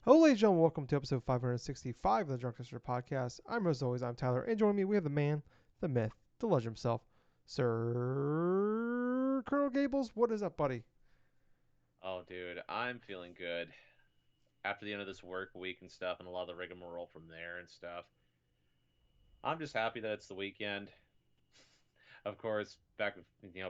Hello, ladies and gentlemen. Welcome to episode 565 of the DrunkNerds Podcast. I'm, as always, I'm Tyler, and joining me, we have the man, the myth, the legend himself, Sir Colonel Gables. What is up, buddy? Oh, dude, I'm feeling good. After the end of this work week and stuff, and a lot of the rigmarole from there and stuff, I'm just happy that it's the weekend. Of course,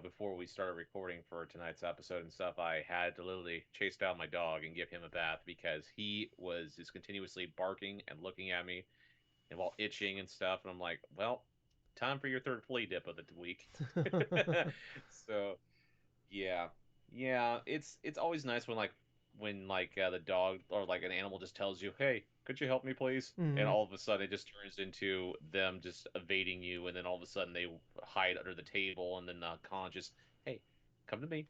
before we started recording for tonight's episode and stuff, I had to literally chase down my dog and give him a bath because he was just continuously barking and looking at me and while itching and stuff. And I'm like, well, time for your third flea dip of the week. So, yeah, yeah. It's always nice when the dog or like an animal just tells you, "Hey, could you help me, please?" And hmm all of a sudden it just turns into them just evading you, and then all of a sudden they hide under the table, and then Khan just, "Hey, come to me,"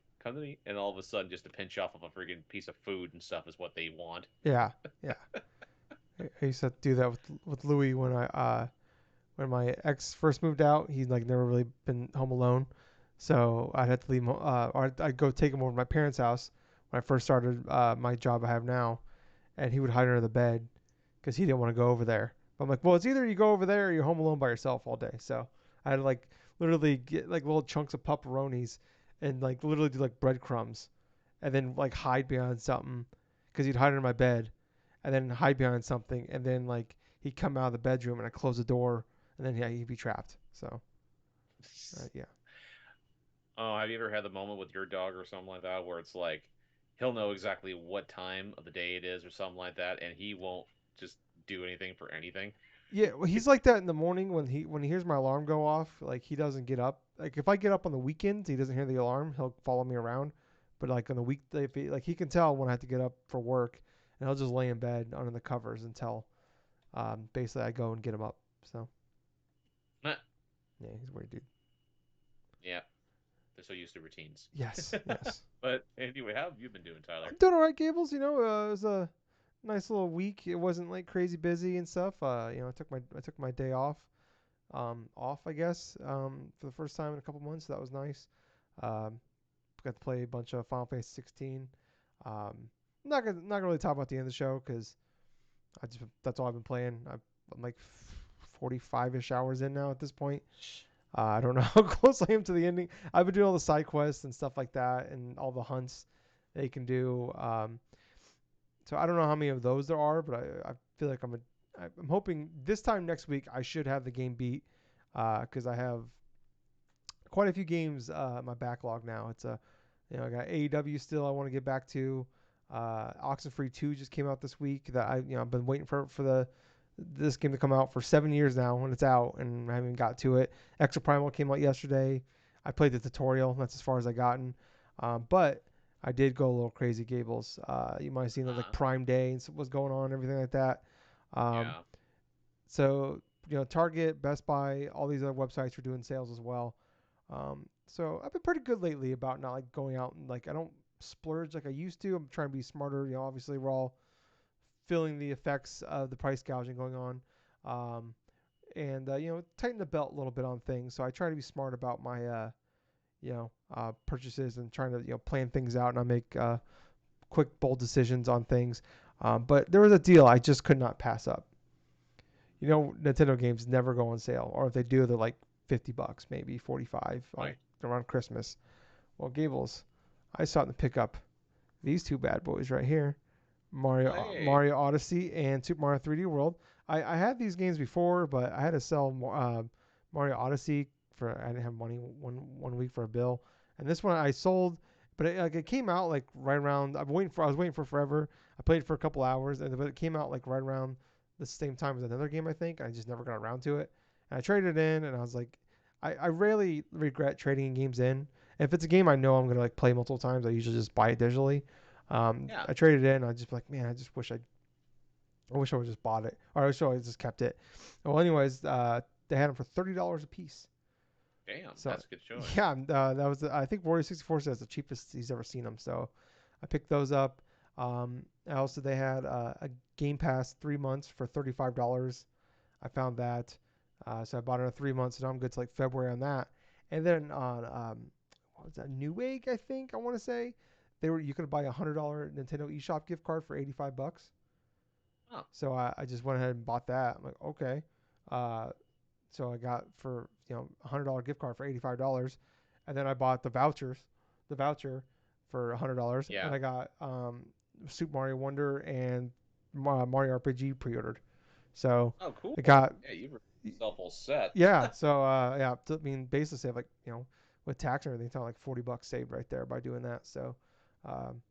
and all of a sudden just a pinch off of a freaking piece of food and stuff is what they want. Yeah, yeah. I used to do that with Louis when my ex first moved out. He'd like never really been home alone, so I'd have to leave him, or I'd go take him over to my parents' house when I first started my job I have now, and he would hide under the bed because he didn't want to go over there. But I'm like, well, it's either you go over there or you're home alone by yourself all day. So I had to like literally get like little chunks of pepperonis and like literally do like breadcrumbs and then like hide behind something because he'd hide under my bed and then hide behind something and then like he'd come out of the bedroom and I close the door and then yeah, he'd be trapped. So yeah. Oh, have you ever had the moment with your dog or something like that where it's like he'll know exactly what time of the day it is or something like that, and he won't just do anything for anything? Yeah, well, he's like that in the morning when he hears my alarm go off. Like he doesn't get up. Like if I get up on the weekends, he doesn't hear the alarm. He'll follow me around. But like on the weekday, if like he can tell when I have to get up for work, and he'll just lay in bed under the covers until basically I go and get him up. So Meh. yeah, he's a weird dude. Yeah, they're so used to routines. Yes, yes. But anyway, how have you been doing, Tyler? I'm doing all right, Gables. It was a nice little week. It wasn't like crazy busy and stuff. I took my day off I guess for the first time in a couple months. So that was nice. Um, got to play a bunch of Final Fantasy 16. Not gonna really talk about the end of the show because that's all I've been playing. I'm like 45ish hours in now at this point. I don't know how close I am to the ending. I've been doing all the side quests and stuff like that, and all the hunts they can do. So I don't know how many of those there are, but I feel like I'm hoping this time next week I should have the game beat because I have quite a few games in my backlog now. I got AEW still I want to get back to. Oxenfree 2 just came out this week that I've been waiting for this game to come out for 7 years now when it's out and I haven't got to it. Extra Primal came out yesterday. I played the tutorial. That's as far as I gotten. But I did go a little crazy, Gables. You might have seen that like Uh, Prime Day and what's going on and everything like that. Um, yeah. so Target, Best Buy, all these other websites are doing sales as well. So I've been pretty good lately about not like going out and like I don't splurge like I used to. I'm trying to be smarter. Obviously we're all feeling the effects of the price gouging going on, and tighten the belt a little bit on things. So I try to be smart about my purchases and trying to plan things out and I make quick bold decisions on things. But there was a deal I just could not pass up. Nintendo games never go on sale, or if they do, they're like $50, maybe 45 on Right. around Christmas. Well, Gables, I saw it to pick up these two bad boys right here, Hey. Mario Odyssey and Super Mario 3D World. I had these games before, but I had to sell Mario Odyssey for I didn't have money one week for a bill, and this one I sold. But it came out like right around. I was waiting for forever. I played for a couple hours, but it came out like right around the same time as another game. I think I just never got around to it. And I traded it in, and I was like, I rarely regret trading games in. If it's a game I know I'm gonna like play multiple times, I usually just buy it digitally. Yeah. I traded it in. I just like, man, I wish I would just bought it, or I wish I would just kept it. Well, anyways, they had them for $30 a piece. Damn, So that's a good choice. yeah, that was I think Warrior 64 says the cheapest he's ever seen them. So I picked those up. Also they had a Game Pass 3 months for $35. I found that, so I bought it on 3 months, and I'm good to like February on that. And then on what was that, Newegg? I think I want to say you could buy $100 Nintendo eShop gift card for $85. Oh, So I just went ahead and bought that. I'm like, okay. Uh, so I got for $100 gift card for $85, and then I bought the voucher for $100, yeah. and I got Super Mario Wonder and Mario RPG pre-ordered. So Oh, cool. I got Yeah, you were yourself all set. yeah. So yeah, I mean basically save like with tax and everything, it's like $40 saved right there by doing that. So um,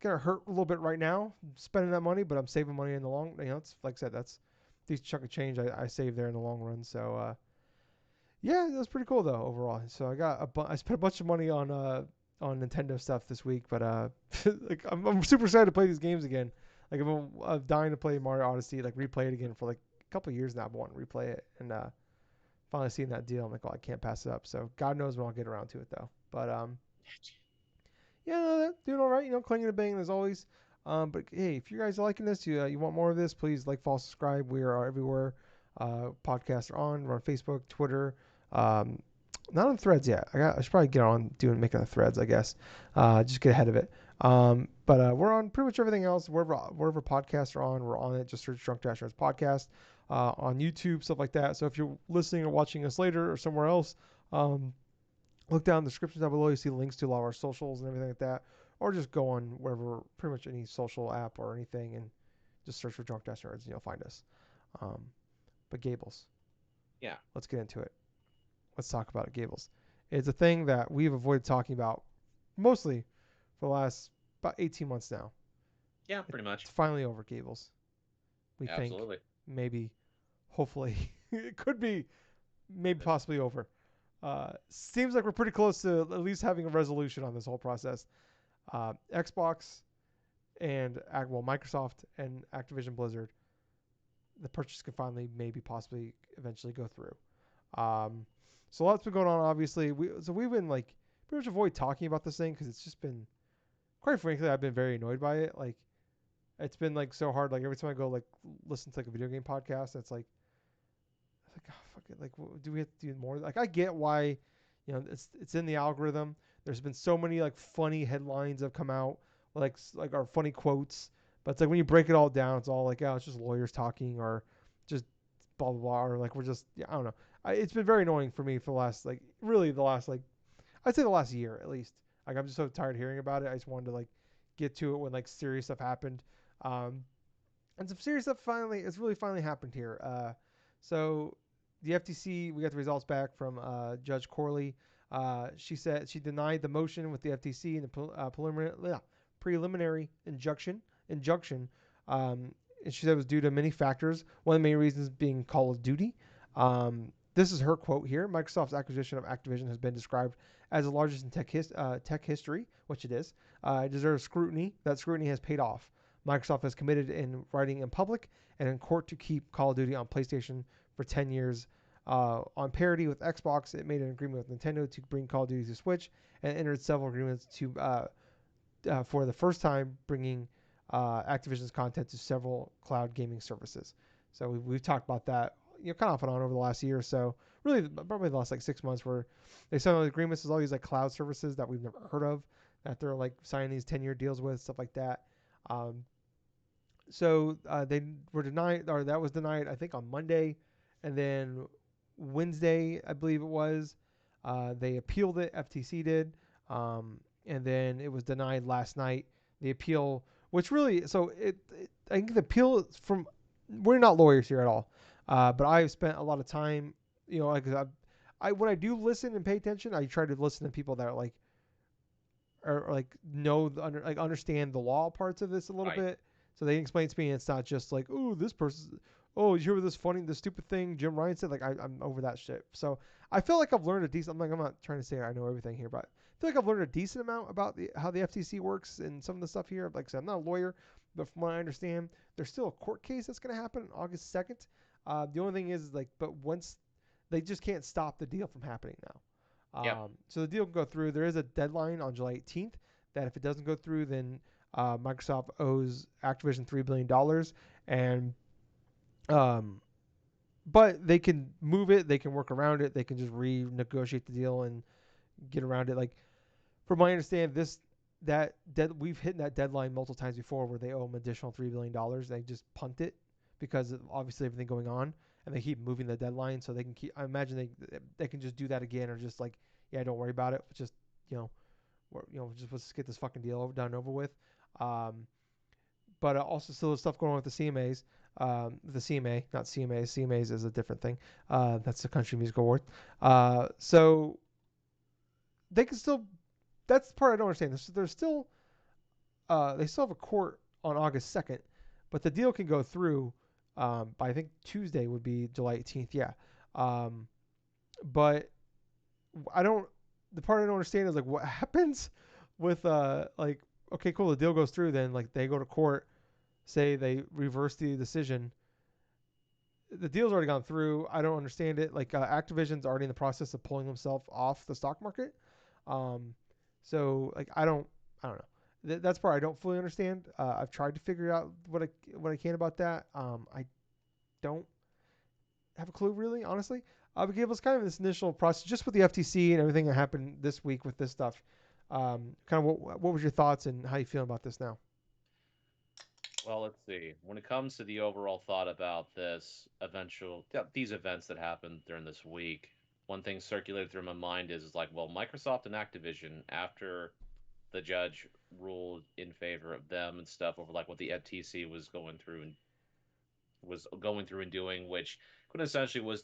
gonna hurt a little bit right now spending that money, but I'm saving money in the long. It's like I said, that's these chunk of change I save there in the long run. So yeah, that was pretty cool though overall. So I spent a bunch of money on Nintendo stuff this week, but like I'm super excited to play these games again. Like I'm dying to play Mario Odyssey, like replay it again for like a couple of years now. I want to replay it, and finally seeing that deal, I'm like, oh, I can't pass it up. So God knows when I'll get around to it though. But yeah, no, doing all right. Clinging to bang as always. But hey, if you guys are liking this, you want more of this, please like, follow, subscribe. We are everywhere. Podcasts are on. We're on Facebook, Twitter. Um, not on Threads yet. I should probably get on making the Threads. I guess. Just get ahead of it. But we're on pretty much everything else. Wherever podcasts are on, we're on it. Just search DrunkNerds Podcast on YouTube, stuff like that. So if you're listening or watching us later or somewhere else, um, look down in the description down below. You see links to a lot of our socials and everything like that. Or just go on wherever, pretty much any social app or anything, and just search for Drunk Dash Nerds and you'll find us. Um, but Gables, Yeah. let's get into it. Let's talk about it, Gables. It's a thing that we've avoided talking about mostly for the last about 18 months now. Yeah, pretty much. It's finally over, Gables. We think, Absolutely. maybe, hopefully, it could be, maybe possibly over. Seems like we're pretty close to at least having a resolution on this whole process. Xbox and Microsoft and Activision Blizzard, the purchase can finally, maybe, possibly, eventually go through. So lots been going on. Obviously, we've been like pretty much avoid talking about this thing because it's just been, quite frankly, I've been very annoyed by it. Like it's been like so hard. Like every time I go like listen to like a video game podcast, it's like, oh, fuck it. Like, do we have to do more? Like, I get why, it's in the algorithm. There's been so many like funny headlines have come out, like our funny quotes. But it's like when you break it all down, it's all like, oh, it's just lawyers talking or just blah blah blah, or like we're just, yeah, I don't know. It's been very annoying for me for the last like really the last like I'd say the last year at least. Like I'm just so tired of hearing about it. I just wanted to like get to it when like serious stuff happened. Um, and some serious stuff it's really finally happened here. So the FTC, we got the results back from Judge Corley. She said she denied the motion with the FTC and the preliminary injunction. And she said it was due to many factors. One of the main reasons being Call of Duty. This is her quote here. Microsoft's acquisition of Activision has been described as the largest in tech history, which it is. It deserves scrutiny. That scrutiny has paid off. Microsoft has committed in writing in public and in court to keep Call of Duty on PlayStation for 10 years. On parity with Xbox, it made an agreement with Nintendo to bring Call of Duty to Switch and entered several agreements for the first time bringing Activision's content to several cloud gaming services. So we've talked about that, kind of off and on over the last year or so. Really, probably the last like 6 months, where they signed all the agreements with all these like cloud services that we've never heard of, that they're like signing these 10-year deals with, stuff like that. Um, so they were denied, or that was denied, I think, on Monday, and then Wednesday, I believe it was, they appealed it. FTC did, and then it was denied last night. The appeal, which really, I think the appeal from, we're not lawyers here at all, but I've spent a lot of time, like when I do listen and pay attention, I try to listen to people that are like, or like understand the law parts of this a little Right. bit, so they explain to me it's not just like, oh, this person, oh, you hear this stupid thing Jim Ryan said. Like I'm over that shit. So I feel like I've learned a decent. I'm not trying to say I know everything here, but I feel like I've learned a decent amount about how the FTC works and some of the stuff here. Like I said, I'm not a lawyer, but from what I understand, there's still a court case that's going to happen on August 2nd. The only thing is like, but once they just can't stop the deal from happening now. Yep. So the deal can go through. There is a deadline on July 18th that if it doesn't go through, then Microsoft owes Activision $3 billion, and but they can move it. They can work around it. They can just renegotiate the deal and get around it. Like from my understanding, we've hit that deadline multiple times before where they owe them additional $3 billion. They just punt it because of obviously everything going on, and they keep moving the deadline so they can keep. I imagine they can just do that again, or just like, yeah, don't worry about it. Just you know, just let's get this fucking deal done and over with. Um, but also still stuff going on with the CMAs. The CMA, not CMAs. CMAs is a different thing. That's the Country Music Award. So they can still. That's the part I don't understand. There's still they still have a court on August 2nd, but the deal can go through by I think Tuesday would be July 18th. Yeah, um, but I don't. The part I don't understand is like what happens with like, okay, cool, the deal goes through, then like they go to court, say they reverse the decision. The deal's already gone through. I don't understand it. Like Activision's already in the process of pulling themselves off the stock market. Um, so like I don't know. That's part I don't fully understand. I've tried to figure out what I can about that. I don't have a clue really, honestly. But Gables, kind of this initial process, just with the FTC and everything that happened this week with this stuff. Kind of what was your thoughts and how you feel about this now? Well, let's see. When it comes to the overall thought about these events that happened during this week, one thing circulated through my mind is like, well, Microsoft and Activision, after the judge ruled in favor of them and stuff over like what the FTC was going through and doing, which essentially was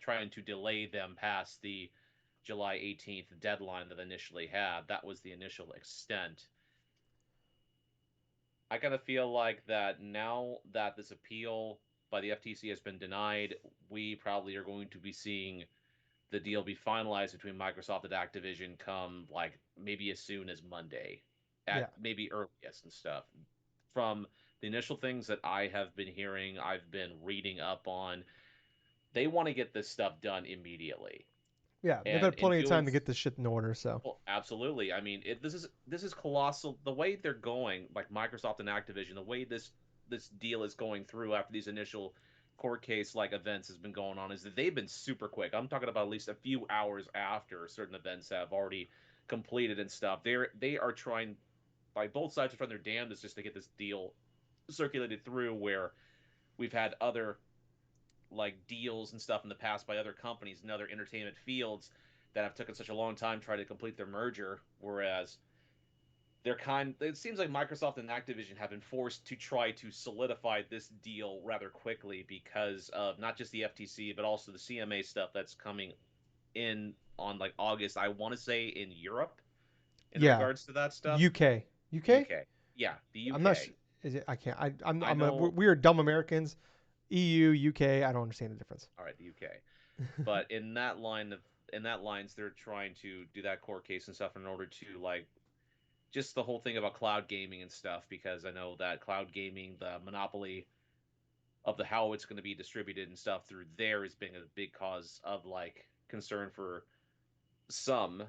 trying to delay them past the July 18th deadline that they initially had. That was the initial extent. I kind of feel like that now that this appeal by the FTC has been denied, we probably are going to be seeing the deal be finalized between Microsoft and Activision come like maybe as soon as Monday, Yeah, at maybe earliest and stuff. From the initial things that I have been hearing, I've been reading up on, they want to get this stuff done immediately. yeah, they've And had in plenty of doing time to get this shit in order. So well, absolutely. I mean, this is colossal. The way they're going, like Microsoft and Activision, the way this deal is going through after these initial court case like events has been going on is that they've been super quick. I'm talking about at least a few hours after certain events have already completed and stuff. They are trying, like both sides are trying their damnedest just to get this deal circulated through. Where we've had other like deals and stuff in the past by other companies and other entertainment fields that have taken such a long time trying to complete their merger, whereas it seems like Microsoft and Activision have been forced to try to solidify this deal rather quickly because of not just the FTC but also the CMA stuff that's coming in on like August, I want to say, in Europe in yeah, regards to that stuff. UK, The UK. UK. Yeah, the I'm not. UK. Is it? I can't. I'm. I know. We are dumb Americans. EU, UK. I don't understand the difference. All right, the UK. But in that lines they're trying to do that court case and stuff in order to like just the whole thing about cloud gaming and stuff, because I know that cloud gaming, the monopoly of the how it's going to be distributed and stuff through there is being a big cause of like concern for some,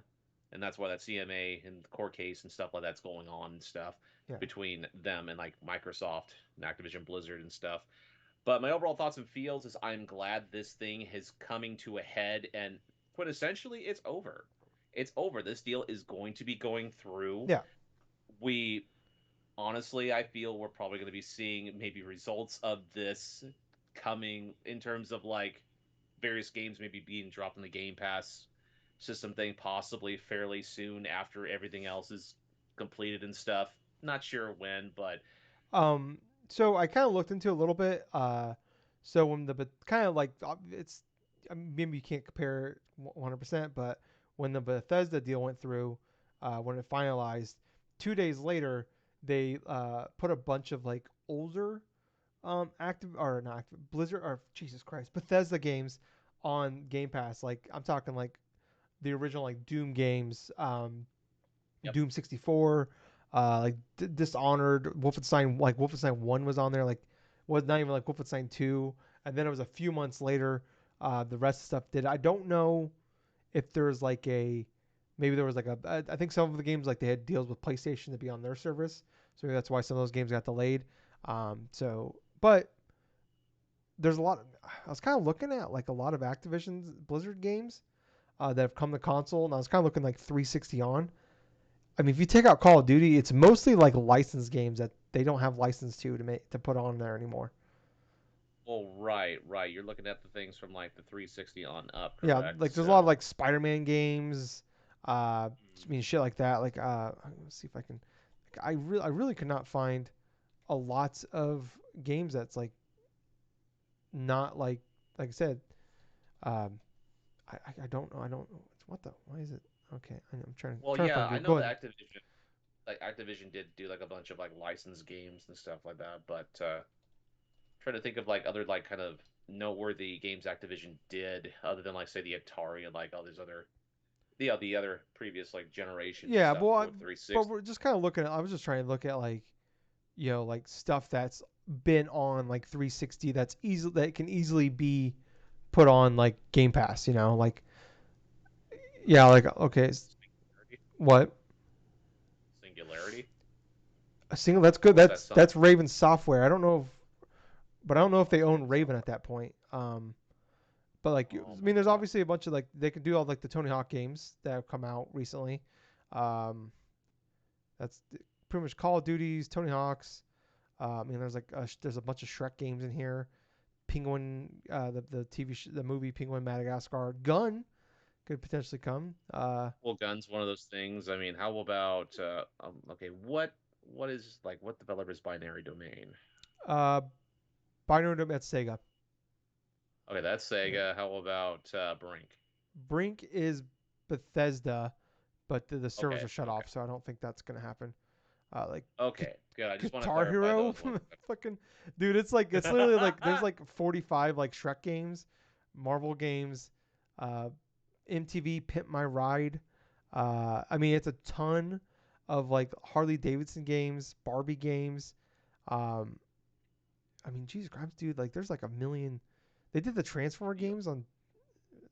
and that's why that CMA and the court case and stuff like that's going on and stuff Yeah. between them and like Microsoft and Activision Blizzard and stuff. But my overall thoughts and feels is I'm glad this thing is coming to a head, and quintessentially it's over. It's over. This deal is going to be going through. Yeah. We honestly, I feel we're probably going to be seeing maybe results of this coming in terms of like various games maybe being dropped in the Game Pass system thing, possibly fairly soon after everything else is completed and stuff. Not sure when, but Um. So I kind of looked into it a little bit. So when the kind of like it's maybe you can't compare it 100%, but when the Bethesda deal went through, when it finalized, 2 days later they put a bunch of like older active or not active Blizzard or Jesus Christ Bethesda games on Game Pass. Like I'm talking like the original like Doom games, yep, Doom 64, like Dishonored, Wolfenstein. Like Wolfenstein 1 was on there. Like was not even like Wolfenstein 2, and then it was a few months later. The rest of the stuff did. I don't know if there's like a maybe there was like a I think some of the games like they had deals with PlayStation to be on their service, so maybe that's why some of those games got delayed. But there's a lot. I was kind of looking at like a lot of Activision's Blizzard games that have come to console, and I was kind of looking like 360 on. I mean, if you take out Call of Duty, it's mostly like licensed games that they don't have license to put on there anymore. Well, right. You're looking at the things from like the 360 on up, Yeah, correct? like there's a lot of So, like Spider-Man games. I mean, shit like that. Like, let's see if I can. Like, I really could not find a lot of games that's like not like I said. Um, I don't know. I don't know. What the? Why is it? Okay, I'm well, trying to yeah, find. I Go know ahead. that Activision did do like a bunch of like licensed games and stuff like that, but trying to think of like other like kind of noteworthy games Activision did other than like say the Atari and like all these other the other previous like generation Yeah, stuff well, for the but 360. we're just kind of looking at. I was just trying to look at like like stuff that's been on like 360 that can easily be put on like Game Pass. Like yeah, like okay, what Singularity. a single that's good. What's that song? That's Raven Software. I don't know, but I don't know if they own Raven Raven Software. at that point. But like Oh I my mean, there's god. obviously a bunch of like they can do all like the Tony Hawk games that have come out recently. Um, that's pretty much Call of Duties, Tony Hawk's. I mean, there's a bunch of Shrek games in here. Penguin, the the movie Penguin Madagascar. Gun could potentially come. Well, guns one of those things. I mean, how about okay, what is like what developer's binary domain? Uh, Binary Domain at Sega. Okay, that's Yeah. Sega. How about Brink? Brink is Bethesda, but the servers Okay, are shut okay. off, so I don't think that's gonna happen. Like Okay, good. I just want to Guitar clarify Hero, those ones. fucking dude, it's literally like there's like 45 like Shrek games, Marvel games, uh, MTV Pimp My Ride. I mean, it's a ton of like Harley Davidson games, Barbie games. Um, I mean, Jesus Christ, dude, like there's like a million. They did the Transformer The games on.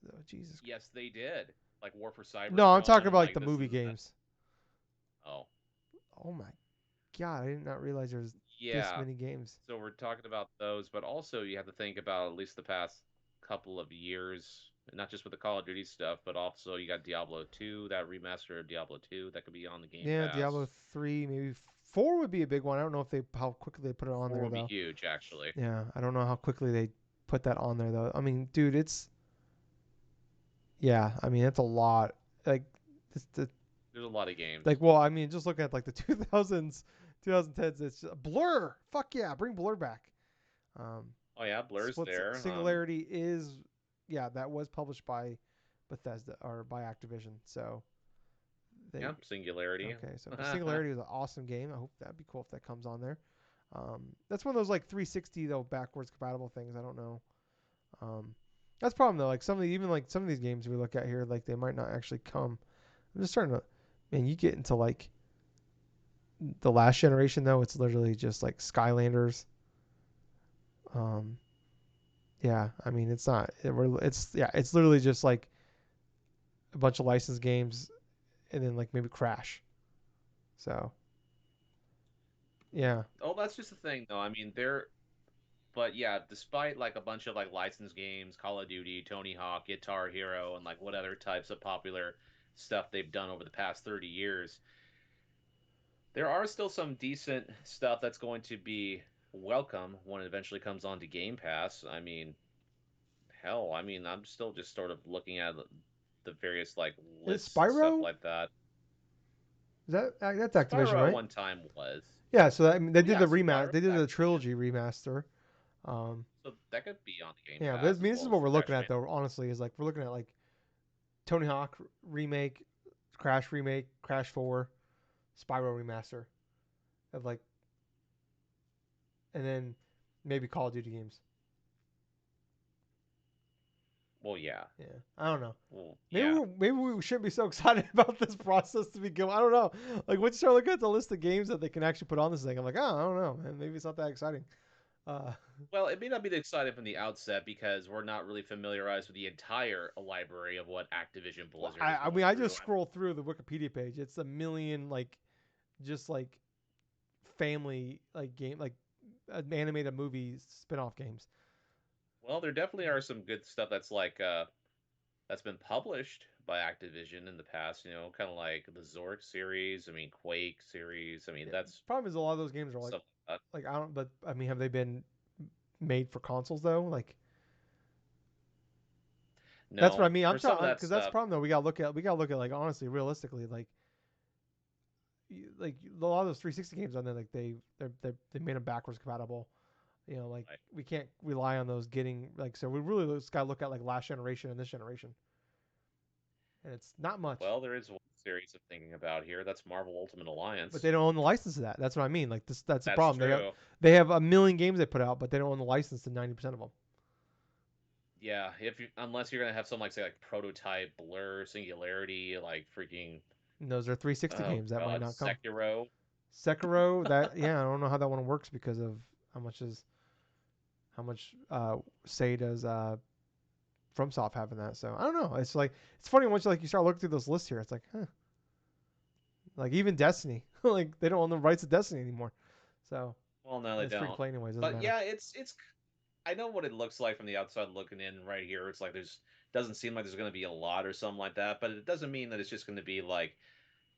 Oh, Jesus. Yes, they did. Like War for No, I'm talking Cybertron and about like like the this movie and that. games. Oh, Oh my God, I did not realize there was this yeah. many games. So we're talking about those, but also you have to think about at least the past couple of years, not just with the Call of Duty stuff, but also you got Diablo 2, that remaster of Diablo 2 that could be on the Game Yeah, Diablo Pass. 3, maybe 4 would be a big one. I don't know if they how quickly they put it on 4 there would be though. huge, actually. Yeah, I don't know how quickly they put that on there though. I mean, dude, it's yeah. I mean, it's a lot. Like, the There's a lot of games. like. Well, I mean, just looking at like the 2000s, 2010s, it's just, Blur. Fuck yeah, bring Blur back. Um, Oh yeah, Blur's there. Singularity is yeah, that was published by Bethesda or by Activision. So they Yeah, Singularity. okay. So Singularity is an awesome game. I hope that'd be cool if that comes on there. That's one of those like 360 though backwards compatible things. I don't know. Um, that's the problem though. Like even like some of these games we look at here, like they might not actually come. I'm just starting to, man. You get into like the last generation though, it's literally just like Skylanders. Um, yeah, I mean it's not. It's yeah, it's literally just like a bunch of licensed games and then like maybe Crash. So yeah, Oh, that's just the thing, though. I mean, but yeah, despite like a bunch of like licensed games, Call of Duty, Tony Hawk, Guitar Hero, and like what other types of popular stuff they've done over the past 30 years, there are still some decent stuff that's going to be welcome when it eventually comes on to Game Pass. I mean, hell, I mean, I'm still just sort of looking at the various like is lists and stuff Spyro? like that. Is that's Activision, Spyro right? one time was. Yeah. So I mean, they Oh did yeah, the remaster. Spyro They was did the Activision. trilogy remaster. Um, So that could be on the Game yeah, but I Pass mean, as this is well what as we're looking Crash at Bandicoot. though. Honestly, is like we're looking at like Tony Hawk remake, Crash remake, Crash 4, Spyro remaster of like, and then maybe Call of Duty games. Well, yeah. Yeah, I don't know. Well, yeah. Maybe we shouldn't be so excited about this process to begin. I don't know. Like once you start looking at the list of games that they can actually put on this thing, I'm like, oh, I don't know, man. Maybe it's not that exciting. Uh, Well, it may not be exciting from the outset because we're not really familiarized with the entire library of what Activision well, Blizzard is I going mean, I through. just scroll through the Wikipedia page. It's a million like, just like family like game like animated movies spin-off games. Well, there definitely are some good stuff that's like that's been published by Activision in the past. Kind of like the Zork series. I mean, Quake series. I mean, Yeah. that's Problem is a lot of those games are stuff like that. like I don't. But I mean, have they been made for consoles though? Like that's what I No, mean. I'm for some of trying that because that's the stuff. problem though. We gotta look at like honestly, realistically, like a lot of those 360 games on there, like they made them backwards compatible. Like Like, we can't rely on those getting like so. We really just gotta look at like last generation and this generation, and it's not much. well, there is one series I'm thinking about here. That's Marvel Ultimate But Alliance. they don't own the license to that. That's what I mean. Like this, that's the That's problem. true. They have a million games they put out, but they don't own the license to 90% of them. Yeah, if you unless you're gonna have some like say like Prototype, Blur, Singularity, like freaking And those are 360 oh games that might god, not come. Sekiro. Sekiro, that yeah, I don't know how that one works because of how much is how much say does FromSoft having that. So I don't know. It's like it's funny once you start looking through those lists here. It's like, huh, like even Destiny, like they don't own the rights to Destiny anymore. So Well, no, they it's free to don't. play anyways. Doesn't But matter. yeah, it's. I know what it looks like from the outside looking in right here. It's like there's doesn't seem like there's going to be a lot or something like that, but it doesn't mean that it's just going to be like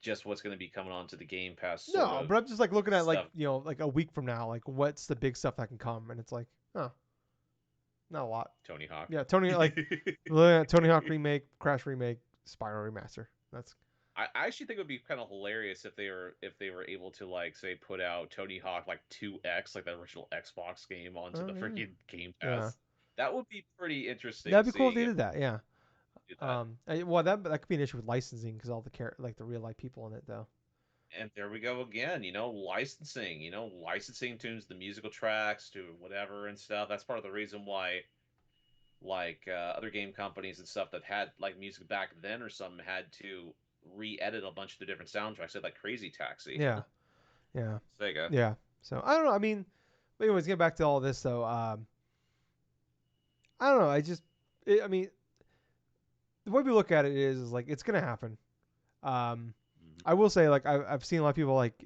just what's going to be coming onto the Game Pass sort No, of but I'm just like looking at like stuff. like a week from now, like what's the big stuff that can come, and it's like, oh, not a lot. Tony Hawk. Yeah, Tony like Tony Hawk remake, Crash remake, Spyro remaster. That's I actually think it would be kind of hilarious if they were able to like say put out Tony Hawk like 2X like the original Xbox game onto the yeah, freaking Game yeah. Pass. That would be pretty interesting That'd be cool if seeing they if did that. Yeah. they do that. Well, that could be an issue with licensing because all like the real life people in it though. And there we go again, licensing, licensing tunes, the musical tracks to whatever and stuff. That's part of the reason why like other game companies and stuff that had like music back then or something had to re-edit a bunch of the different soundtracks. They had like Crazy Taxi. Yeah, yeah, Sega. yeah. So I don't know. I mean, but anyways, get back to all this though. I don't know. I mean, the way we look at it is like it's gonna happen. Um, Mhm. I will say like I've seen a lot of people like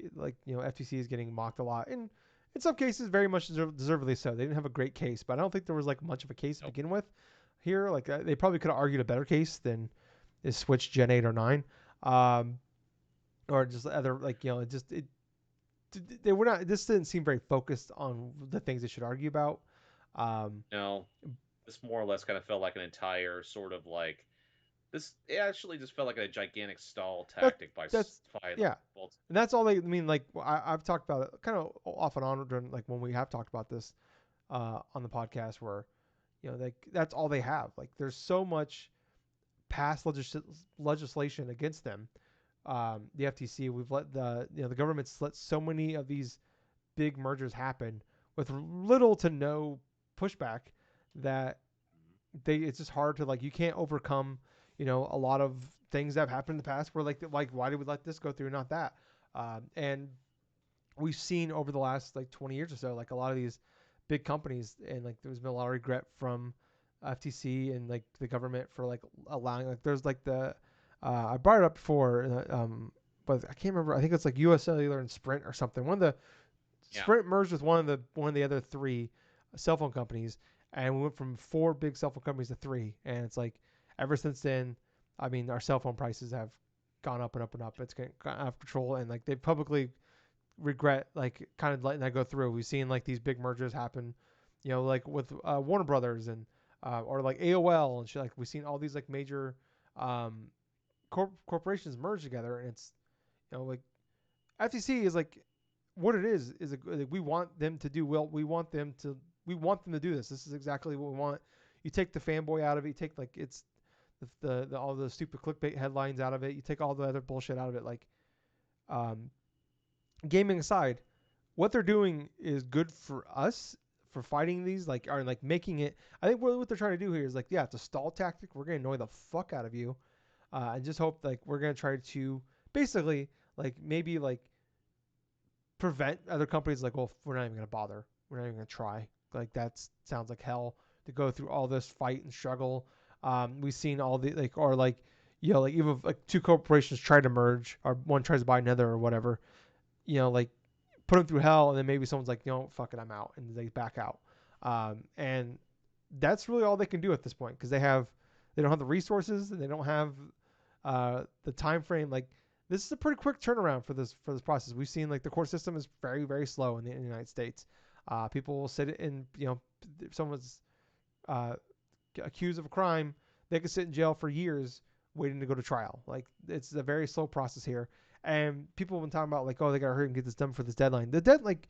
FTC is getting mocked a lot, and in some cases very much deservedly so. They didn't have a great case, but I don't think there was like much of a case to Nope. begin with. Here, like they probably could have argued a better case than is Switch Gen 8 or 9, um, or just other like it just it they were not. This didn't seem very focused on the things they should argue about. Um, No, this more or less kind of felt like an entire sort of like this. It actually just felt like a gigantic stall that tactic by that's by yeah, both. and that's all they I mean. Like I've talked about it kind of off and on during like when we have talked about this on the podcast, where like that's all they have. Like there's so much past legislation against them. The FTC, we've let the government's let so many of these big mergers happen with little to no pushback that it's just hard to like you can't overcome a lot of things that have happened in the past where like why did we let this go through and not that and we've seen over the last like 20 years or so like a lot of these big companies and like there's been a lot of regret from FTC and like the government for like allowing like there's like the I brought it up before but I can't remember I think it's like US Cellular and Sprint or something one of the Yeah. Sprint merged with one of the other three cell phone companies, and we went from four big cell phone companies to three. And it's like ever since then, I mean, our cell phone prices have gone up and up and up. It's gone out of control, and like they publicly regret like kind of letting that go through. We've seen like these big mergers happen, like with Warner Brothers and or like AOL and shit. Like we've seen all these like major um, corporations merge together, and it's like FTC is like what it is like, we want them to do well. We want them to do this. This is exactly what we want. You take the fanboy out of it. You take like it's the all the stupid clickbait headlines out of it. You take all the other bullshit out of it. Like um, gaming aside, what they're doing is good for us for fighting these like are like making it. I think what they're trying to do here is like yeah, it's a stall tactic. We're gonna annoy the fuck out of you, and just hope like we're gonna try to basically like maybe like prevent other companies like, well, we're not even going to bother. We're not even going to try. Like that sounds like hell to go through all this fight and struggle. We've seen all the like, or like, like even if, like two corporations try to merge, or one tries to buy another, or whatever. Like put them through hell, and then maybe someone's like, fuck it, I'm out, and they back out. And that's really all they can do at this point because they don't have the resources, and they don't have The time frame, like this is a pretty quick turnaround for this process. We've seen like the court system is very very slow in the United States. People will sit in, if someone's uh, accused of a crime, they could sit in jail for years waiting to go to trial. Like it's a very slow process here. And people have been talking about like, oh, they gotta hurry and get this done for this deadline. Like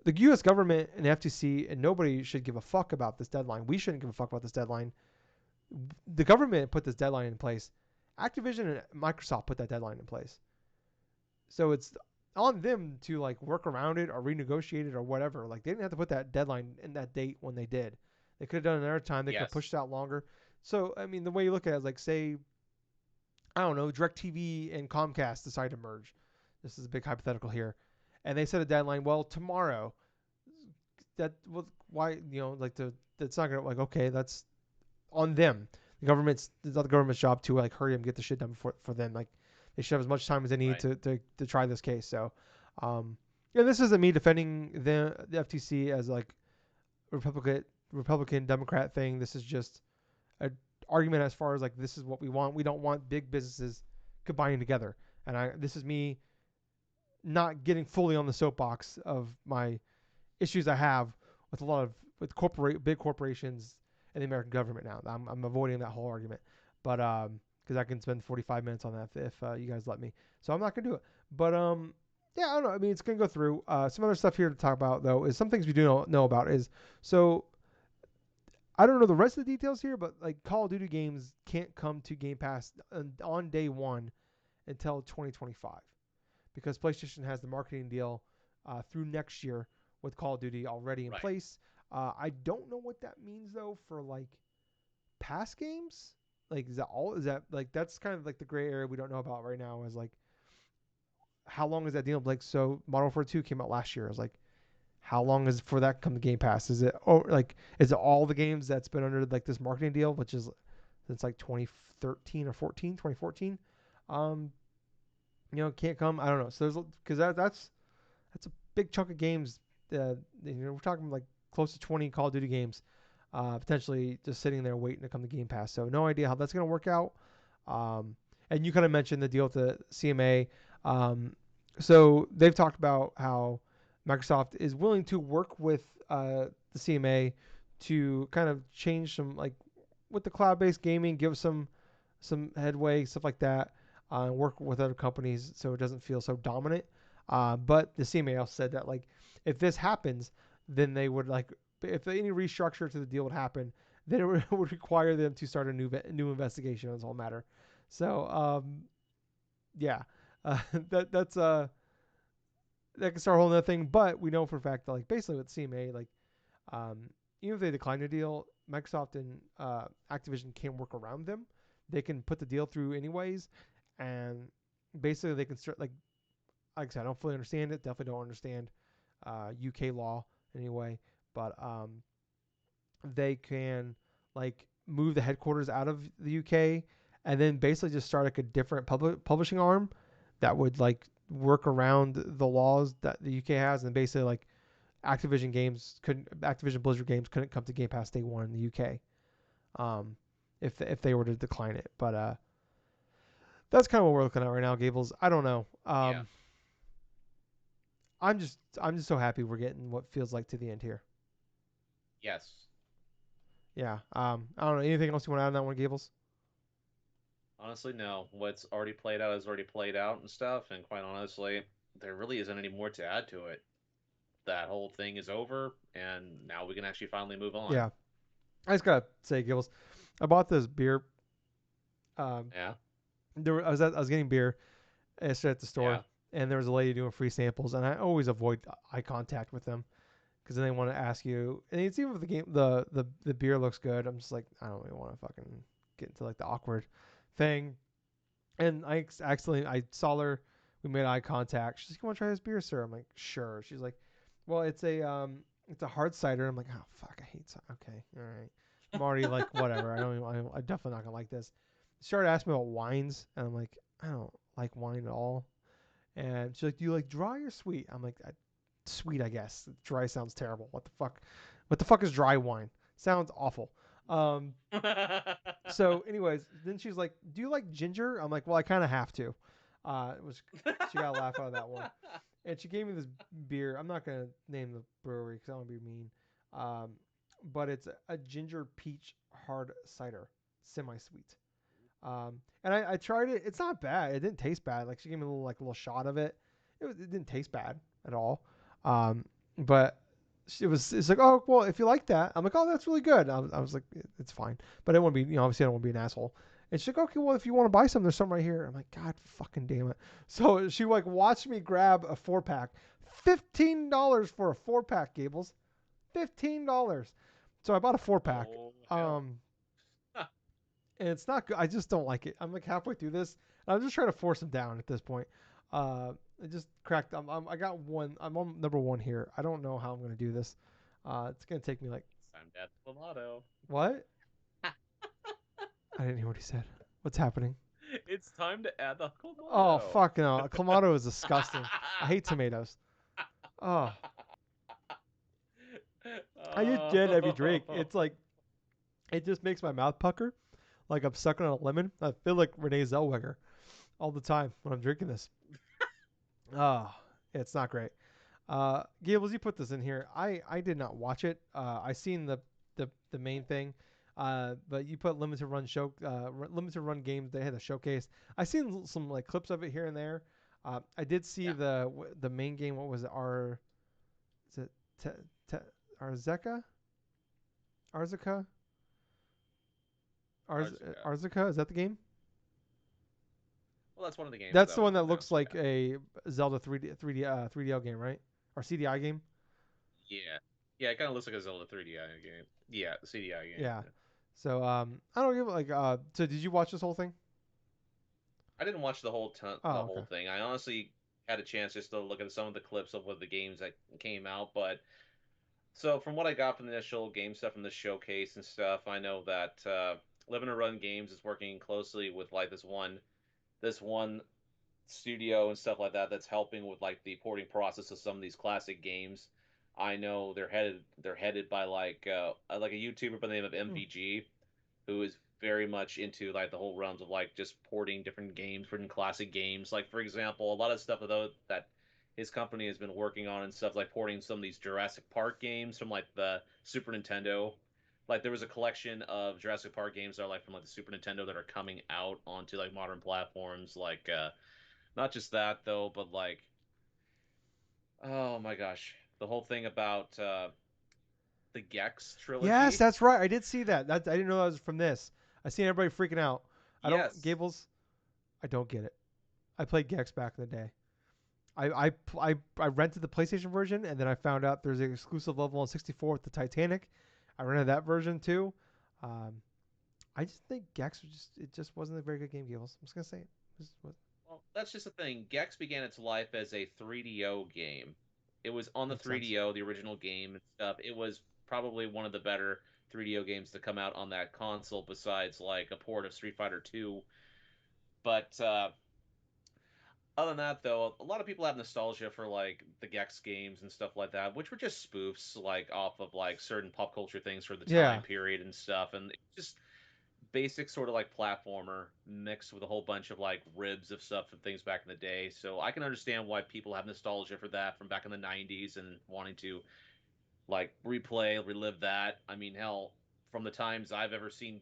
the U.S. government and FTC and nobody should give a fuck about this deadline. We shouldn't give a fuck about this deadline. The government put this deadline in place. Activision and Microsoft put that deadline in place. So it's on them to like work around it or renegotiate it or whatever. Like they didn't have to put that deadline in that date when they did. They could have done it another time. They could have Yes. pushed it out longer. So I mean, the way you look at it is like, say, I don't know, DirecTV and Comcast decide to merge. This is a big hypothetical here, and they set a deadline. Well, tomorrow. That well, why like that's not gonna like okay, that's on them. It's not the government's job to like hurry and get the shit done for them. Like they should have as much time as they need Right. to try this case. So, this isn't me defending the FTC as like Republican Democrat thing. This is just a argument as far as like this is what we want. We don't want big businesses combining together. And this is me not getting fully on the soapbox of my issues I have with a lot of big corporations and the American government now. I'm avoiding that whole argument, but because I can spend 45 minutes on that if you guys let me. So I'm not gonna do it. But yeah, I don't know. I mean, it's gonna go through. Some other stuff here to talk about though is some things we do know about is so. I don't know the rest of the details here, but like Call of Duty games can't come to Game Pass on day one until 2025 because PlayStation has the marketing deal through next year with Call of Duty already in Right. place. I don't know what that means though for like past games. Like is that all? Is that like that's kind of like the gray area we don't know about right now? Is like how long is that deal? Like so, Modern Warfare 2 came out last year. I was like, how long is it for that come to Game Pass? Is it all the games that's been under like this marketing deal, which is since like 2013 or 14, 2014? Um, can't come. I don't know. So there's because that's a big chunk of games. We're talking like close to 20 Call of Duty games, potentially just sitting there waiting to come to Game Pass. So no idea how that's going to work out. And you kind of mentioned the deal with the CMA. So they've talked about how Microsoft is willing to work with the CMA to kind of change some like with the cloud-based gaming, give some headway, stuff like that, and work with other companies so it doesn't feel so dominant. But the CMA also said that like if this happens, then they would like if any restructure to the deal would happen, then it would require them to start a new investigation on this whole matter. So yeah, uh, that's that can start a whole other thing. But we know for a fact that like basically with CMA like even if they decline the deal, Microsoft and Activision can't work around them. They can put the deal through anyways, and basically they can start like I said, I don't fully understand it. Definitely don't understand UK law anyway, but they can like move the headquarters out of the UK and then basically just start like a different publishing arm that would like work around the laws that the UK has, and basically like Activision Blizzard games couldn't come to Game Pass day one in the UK, if they were to decline it. But that's kind of what we're looking at right now, Gables. I don't know. Yeah. I'm just so happy we're getting what feels like to the end here. Yes. Yeah. I don't know. Anything else you want to add on that one, Gables? Honestly, no. What's already played out is already played out and stuff, and quite honestly, there really isn't any more to add to it. That whole thing is over, and now we can actually finally move on. Yeah. I just gotta say, Gables, I bought this beer. Um, Yeah. I was getting beer yesterday at the store, Yeah. and there was a lady doing free samples, and I always avoid eye contact with them because then they want to ask you, and it's even if the beer looks good, I'm just like I don't really want to fucking get into like the awkward thing. And accidentally I saw her, we made eye contact. She's like, "You want to try this beer, sir?" I'm like, "Sure." She's like, "Well, it's a hard cider." I'm like, "Oh fuck, I hate cider." Okay, all right. I'm already like whatever. I'm definitely not gonna like this. She started asking me about wines, and I'm like, I don't like wine at all. And she's like, "Do you like dry or sweet?" I'm like, "Sweet, I guess. Dry sounds terrible. What the fuck? What the fuck is dry wine? Sounds awful." Um, so, anyways, then she's like, "Do you like ginger?" I'm like, "Well, I kind of have to." It was she got a laugh out of that one, and she gave me this beer. I'm not gonna name the brewery because I don't want to be mean. Um, but it's a ginger peach hard cider, semi-sweet. And I tried it. It's not bad. It didn't taste bad. Like she gave me a little shot of it. It didn't taste bad at all. But it's like, oh well, if you like that, I'm like, oh, that's really good. I was like, it's fine. But I don't want to be, obviously I don't want to be an asshole. And she's like, okay, well, if you want to buy some, there's some right here. I'm like, God fucking damn it. So she like watched me grab a 4-pack, $15 for a 4-pack, Gables, $15. So I bought a 4-pack. Oh hell. Um, and it's not good. I just don't like it. I'm like halfway through this. And I'm just trying to force him down at this point. I just cracked. I got one. I'm on number one here. I don't know how I'm gonna do this. It's gonna take me like It's time to add the Clamato. what? I didn't hear what he said. What's happening? It's time to add the Oh Clamato. fuck no! Clamato is disgusting. I hate tomatoes. Oh, I just did every drink. Oh. It's like it just makes my mouth pucker, like I'm sucking on a lemon. I feel like Renee Zellweger all the time when I'm drinking this. Oh, it's not great. Gables, you put this in here. I did not watch it. I seen the main thing. But you put limited run games. They had a showcase. I seen some like clips of it here and there. I did see Yeah, the main game. What was it? Is it te, te, Arzeka? Arzeka? Arzuka. Arzeka? Is that the game? Well, that's one of the games That's that the was one that looks announced. like Yeah. a Zelda 3DL game, right? Or CDI game? Yeah. Yeah, it kind of looks like a Zelda 3DI game. Yeah, the CDI game. Yeah. Yeah. So I don't give like so did you watch this whole thing? I didn't watch Oh, the okay. whole thing. I honestly had a chance just to look at some of the clips of what the games that came out, but so from what I got from the initial game stuff from the showcase and stuff, I know that Live and Run Games is working closely with like this one studio and stuff like that that's helping with like the porting process of some of these classic games. I know they're headed by like a YouTuber by the name of Hmm. MVG, who is very much into like the whole realms of like just porting different games, porting classic games. Like for example, a lot of stuff though that his company has been working on and stuff like porting some of these Jurassic Park games from like the Super Nintendo. Like there was a collection of Jurassic Park games that are like from like the Super Nintendo that are coming out onto like modern platforms. Like not just that though, but like oh my gosh, the whole thing about the Gex Yes, trilogy. that's right. I did see that. I didn't know that was from this. I seen everybody freaking out. I don't Yes. Gables. I don't get it. I played Gex back in the day. I rented the PlayStation version and then I found out there's an exclusive level on 64 with the Titanic. I rented that version too. Um, I just think Gex was just wasn't a very good game, Gables. I'm just gonna say it. Well, that's just the thing. Gex began its life as a 3DO game. It was on the Makes sense. 3DO, the original game and stuff. It was probably one of the better 3DO games to come out on that console, besides like a port of Street Fighter 2. But other than that, though, a lot of people have nostalgia for like the Gex games and stuff like that, which were just spoofs, like off of like certain pop culture things for the time Yeah. period and stuff. And it's just basic sort of like platformer mixed with a whole bunch of like ribs of stuff and things back in the day. So I can understand why people have nostalgia for that from back in the 90s and wanting to like replay, relive that. I mean, hell, from the times I've ever seen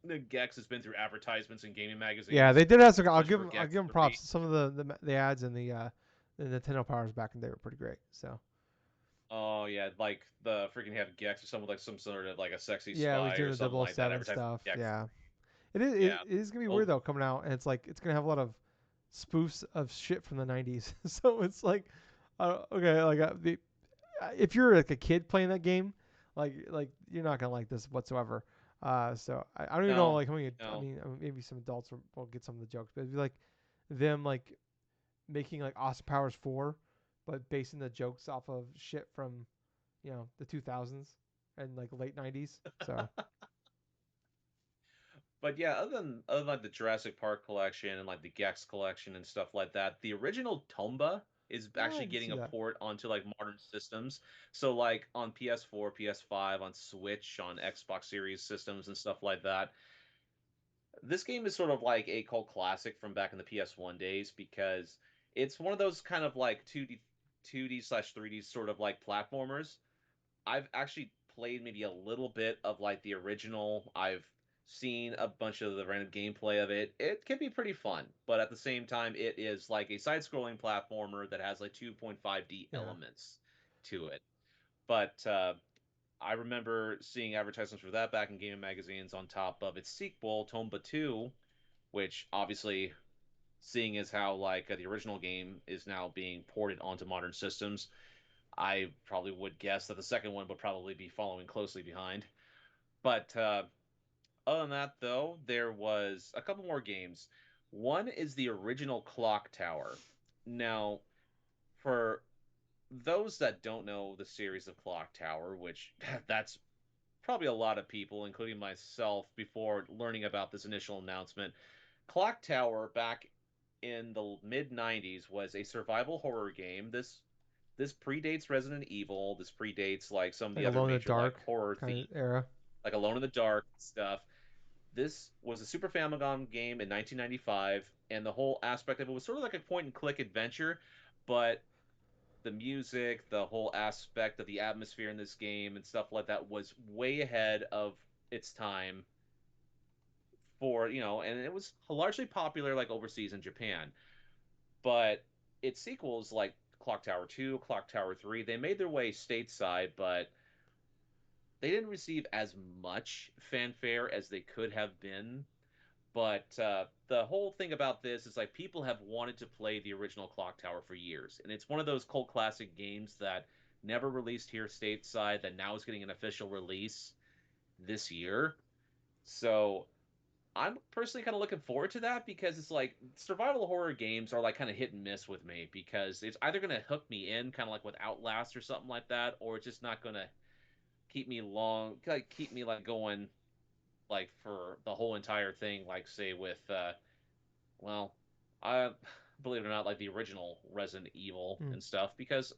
the Gex has been through advertisements and gaming Yeah, they magazines, did have some. especially for I'll Gex give them 3. props. Some of the ads and the Nintendo powers back in the day were pretty great. So Oh yeah, like the freaking have Gex or something like some sort of like a sexy yeah, we was spy or doing the something like that 007 advertising stuff. Gex Yeah, 3. it Yeah. is gonna be Oh, weird though coming out, and it's like it's gonna have a lot of spoofs of shit from the 90s. So it's like, okay, like if you're like a kid playing that game, like you're not gonna like this whatsoever. So I don't even know no, like how many. I no. mean, maybe some adults will get some of the jokes, but it'd be like them like making like Austin Powers 4, but basing the jokes off of shit from the 2000s and like late 90s. So But yeah, other than like the Jurassic Park collection and like the Gex collection and stuff like that, the original Tomba is Oh, actually I can getting see a that. port onto like modern systems. So like on PS4, PS5, on Switch, on Xbox Series systems and stuff like that. This game is sort of like a cult classic from back in the PS1 days because it's one of those kind of like 2D slash 3D sort of like platformers. I've actually played maybe a little bit of like the original. I've seen a bunch of the random gameplay of it. It can be pretty fun, but at the same time, it is like a side-scrolling platformer that has like 2.5D Yeah. elements to it. But I remember seeing advertisements for that back in gaming magazines on top of its sequel, Tomba 2, which obviously, seeing as how like the original game is now being ported onto modern systems, I probably would guess that the second one would probably be following closely behind. But other than that, though, there was a couple more games. One is the original Clock Tower. Now, for those that don't know the series of Clock Tower, which that's probably a lot of people, including myself, before learning about this initial announcement, Clock Tower back in the mid 90s was a survival horror game. This predates Resident Evil. This predates like some of Like the other Alone in the major like Dark horror kind themes, of era. like Alone in the Dark stuff. This was a Super Famicom game in 1995, and the whole aspect of it was sort of like a point and click adventure, but the music, the whole aspect of the atmosphere in this game and stuff like that was way ahead of its time for, and it was largely popular like overseas in Japan. But its sequels like Clock Tower 2, Clock Tower 3, they made their way stateside, but they didn't receive as much fanfare as they could have been. But the whole thing about this is like people have wanted to play the original Clock Tower for years, and it's one of those cult classic games that never released here stateside that now is getting an official release this year. So I'm personally kind of looking forward to that because it's like survival horror games are like kind of hit and miss with me because it's either going to hook me in kind of like with Outlast or something like that, or it's just not going to keep me like keep me like going like for the whole entire thing, like say with well, I believe it or not, like the original Resident Evil Mm. and stuff, because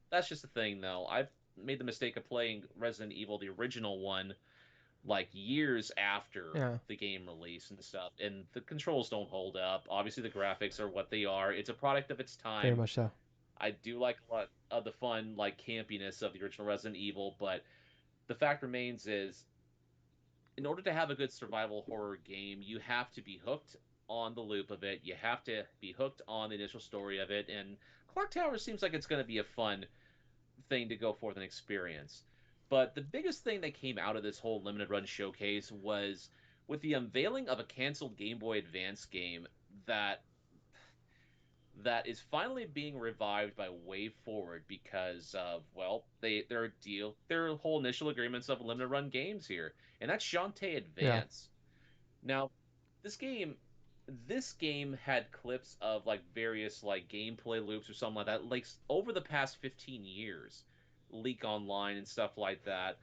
that's just the thing though. I've made the mistake of playing Resident Evil, the original one, like years after Yeah. the game release and stuff, and the controls don't hold up. Obviously, the graphics are what they are. It's a product of its Very time. much so. I do like a lot of the fun, like campiness of the original Resident Evil, but the fact remains is in order to have a good survival horror game, you have to be hooked on the loop of it. You have to be hooked on the initial story of it. And Clock Tower seems like it's going to be a fun thing to go forth and experience. But the biggest thing that came out of this whole limited run showcase was with the unveiling of a canceled Game Boy Advance game that that is finally being revived by Way Forward because of well, their whole initial agreements of limited run games here, and that's Shantae Yeah. Advance. Now, this game this game had clips of like various like gameplay loops or something like that, like over the past 15 years, leak online and stuff like that.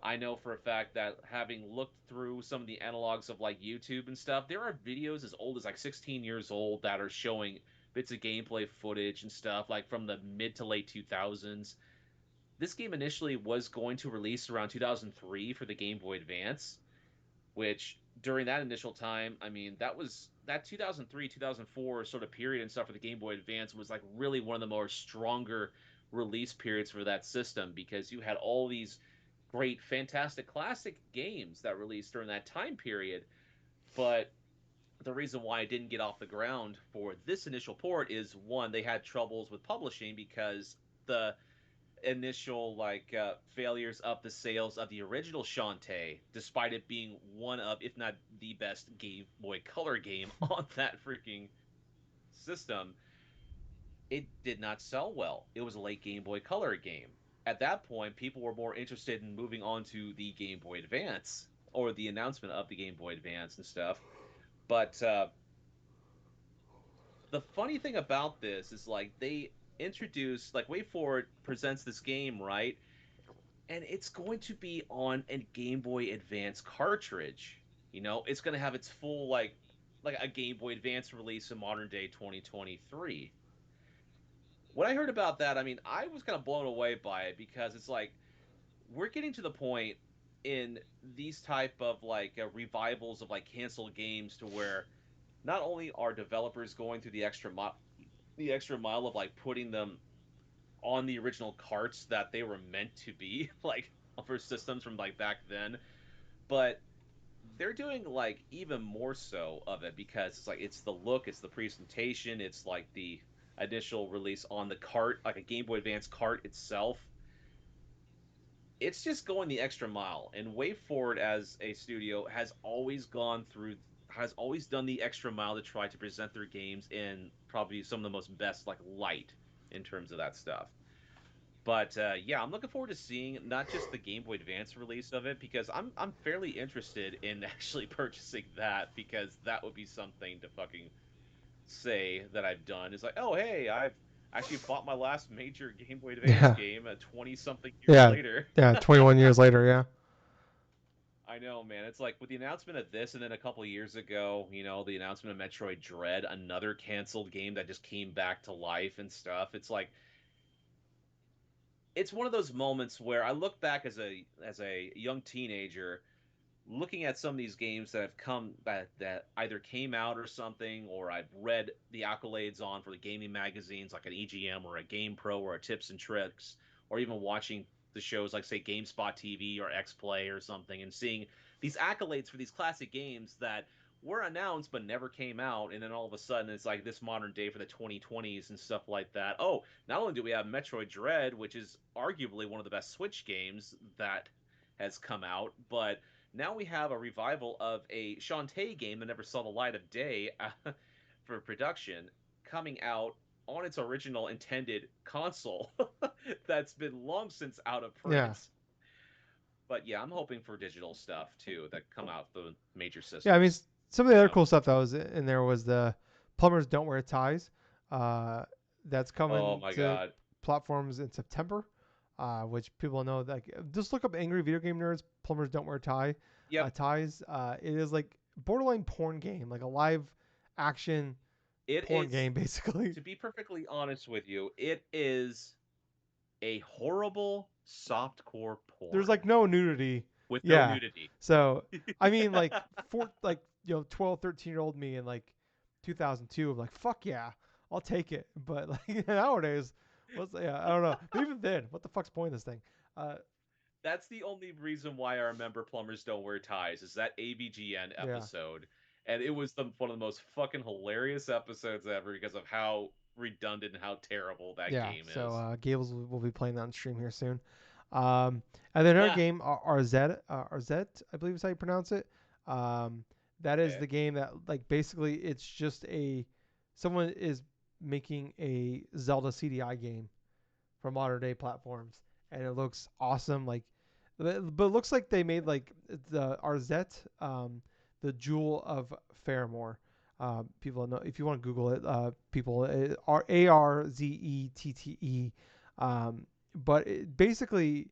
I know for a fact that having looked through some of the analogs of like YouTube and stuff, there are videos as old as like 16 years old that are showing bits of gameplay footage and stuff like from the mid to late 2000s. This game initially was going to release around 2003 for the Game Boy Advance, which during that initial time, I mean, that 2003, 2004 sort of period and stuff for the Game Boy Advance was like really one of the more stronger release periods for that system because you had all these great, fantastic classic games that released during that time period. But the reason why it didn't get off the ground for this initial port is one, they had troubles with publishing because the initial like failures of the sales of the original Shantae, despite it being one of, if not the best Game Boy Color game on that freaking system, it did not sell well. It was a late Game Boy Color game. At that point, people were more interested in moving on to the Game Boy Advance or the announcement of the Game Boy Advance and stuff. But the funny thing about this is like they introduced like Way Forward presents this game, right? And it's going to be on a Game Boy Advance cartridge. It's going to have its full like a Game Boy Advance release in modern day 2023. when I heard about that, I mean, I was kind of blown away by it because it's like we're getting to the point in these type of like revivals of like canceled games to where not only are developers going through the extra mile of like putting them on the original carts that they were meant to be like for systems from like back then, but they're doing like even more so of it because it's like it's the look, it's the presentation, it's like the initial release on the cart, like a Game Boy Advance cart itself. It's just going the extra mile. And WayForward as a studio has always done the extra mile to try to present their games in probably some of the most best like light in terms of that stuff. But yeah, I'm looking forward to seeing not just the Game Boy Advance release of it because I'm fairly interested in actually purchasing that because that would be something to fucking say that I've done. Is like, oh hey, I've actually bought my last major Game Boy Advance Yeah, game 20 something years yeah, later. yeah. 21 years later, yeah, I know, man. It's like with the announcement of this, and then a couple of years ago, the announcement of Metroid Dread, another canceled game that just came back to life and stuff. It's one of those moments where I look back as a young teenager looking at some of these games that have come that either came out or something, or I've read the accolades on for the gaming magazines like an EGM or a Game Pro or a Tips and Tricks, or even watching the shows like say GameSpot TV or X Play or something, and seeing these accolades for these classic games that were announced but never came out, and then all of a sudden it's like this modern day for the 2020s and stuff like that. Oh, not only do we have Metroid Dread, which is arguably one of the best Switch games that has come out, but now we have a revival of a Shantae game that never saw the light of day for production coming out on its original intended console that's been long since out of yeah, print. But yeah, I'm hoping for digital stuff too that come out the major yeah. I mean, systems. some of the other Yeah. cool stuff that was in there was the plumbers don't wear ties. Uh, that's Oh coming my to god. platforms in September. Which people know that just look up angry video game nerds. Plumbers don't wear Yep. ties. It is like borderline porn game, like a live action It porn is game, basically. to be perfectly honest with you, it is a horrible softcore There's porn like no nudity. with no Yeah. nudity. So I mean, like for like 12, 13-year old me in like 2002, I'm like, fuck yeah, I'll take it. But like nowadays, I don't know. But even then, what the fuck's the point of this thing? Uh, That's the only reason why I remember Plumbers Don't Wear Ties is that ABGN yeah. episode, and it was one of the most fucking hilarious episodes ever because of how redundant and how terrible that Yeah, game so is. Gables will be playing that on stream here soon. And then another Ha! game, Arzet, I believe is how you pronounce it. That is Okay. the game that like basically it's just someone is making a Zelda CDI game for modern day platforms, and it looks awesome. But it looks like they made like the Arzet, the Jewel of Fairmore. People know if you want to Google it. People Arzette. But basically,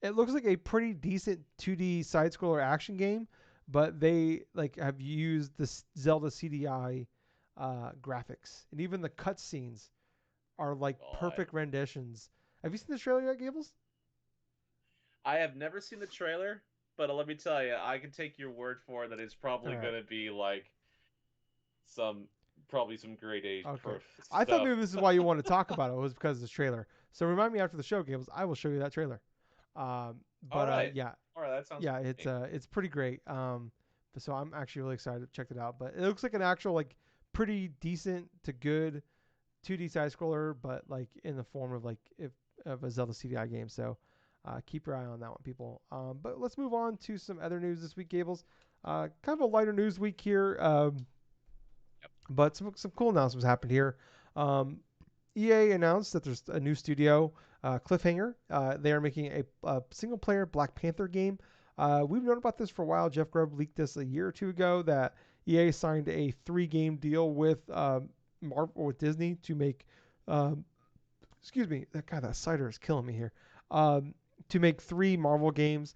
it looks like a pretty decent 2D side scroller action game, but they like have used the Zelda CDI graphics, and even the cutscenes are like God. perfect renditions. Have you seen the trailer yet, Gables? I have never seen the trailer, but let me tell you, I can take your word for it that it's All probably right. going to be like some, probably some great age Okay. I thought stuff. maybe this is why you want to talk about it was because of this trailer. So remind me after the show, Gables. I will show you that trailer. Um, All but right. yeah, All right, that sounds yeah, good to me. it's pretty great. So I'm actually really excited to check it out. But it looks like an actual like pretty decent to good 2D side scroller, but like in the form of like if of a Zelda CDI game. So keep your eye on that one, people. But let's move on to some other news this week, Gables. Kind of a lighter news week here. But some cool announcements happened here. Um, EA announced that there's a new studio, Cliffhanger. They are making a single player Black Panther game. We've known about this for a while. Jeff Grubb leaked this a year or two ago that EA signed a 3-game deal with Marvel with Disney to make. Um, excuse me, that cider is killing me here. To make 3 Marvel games.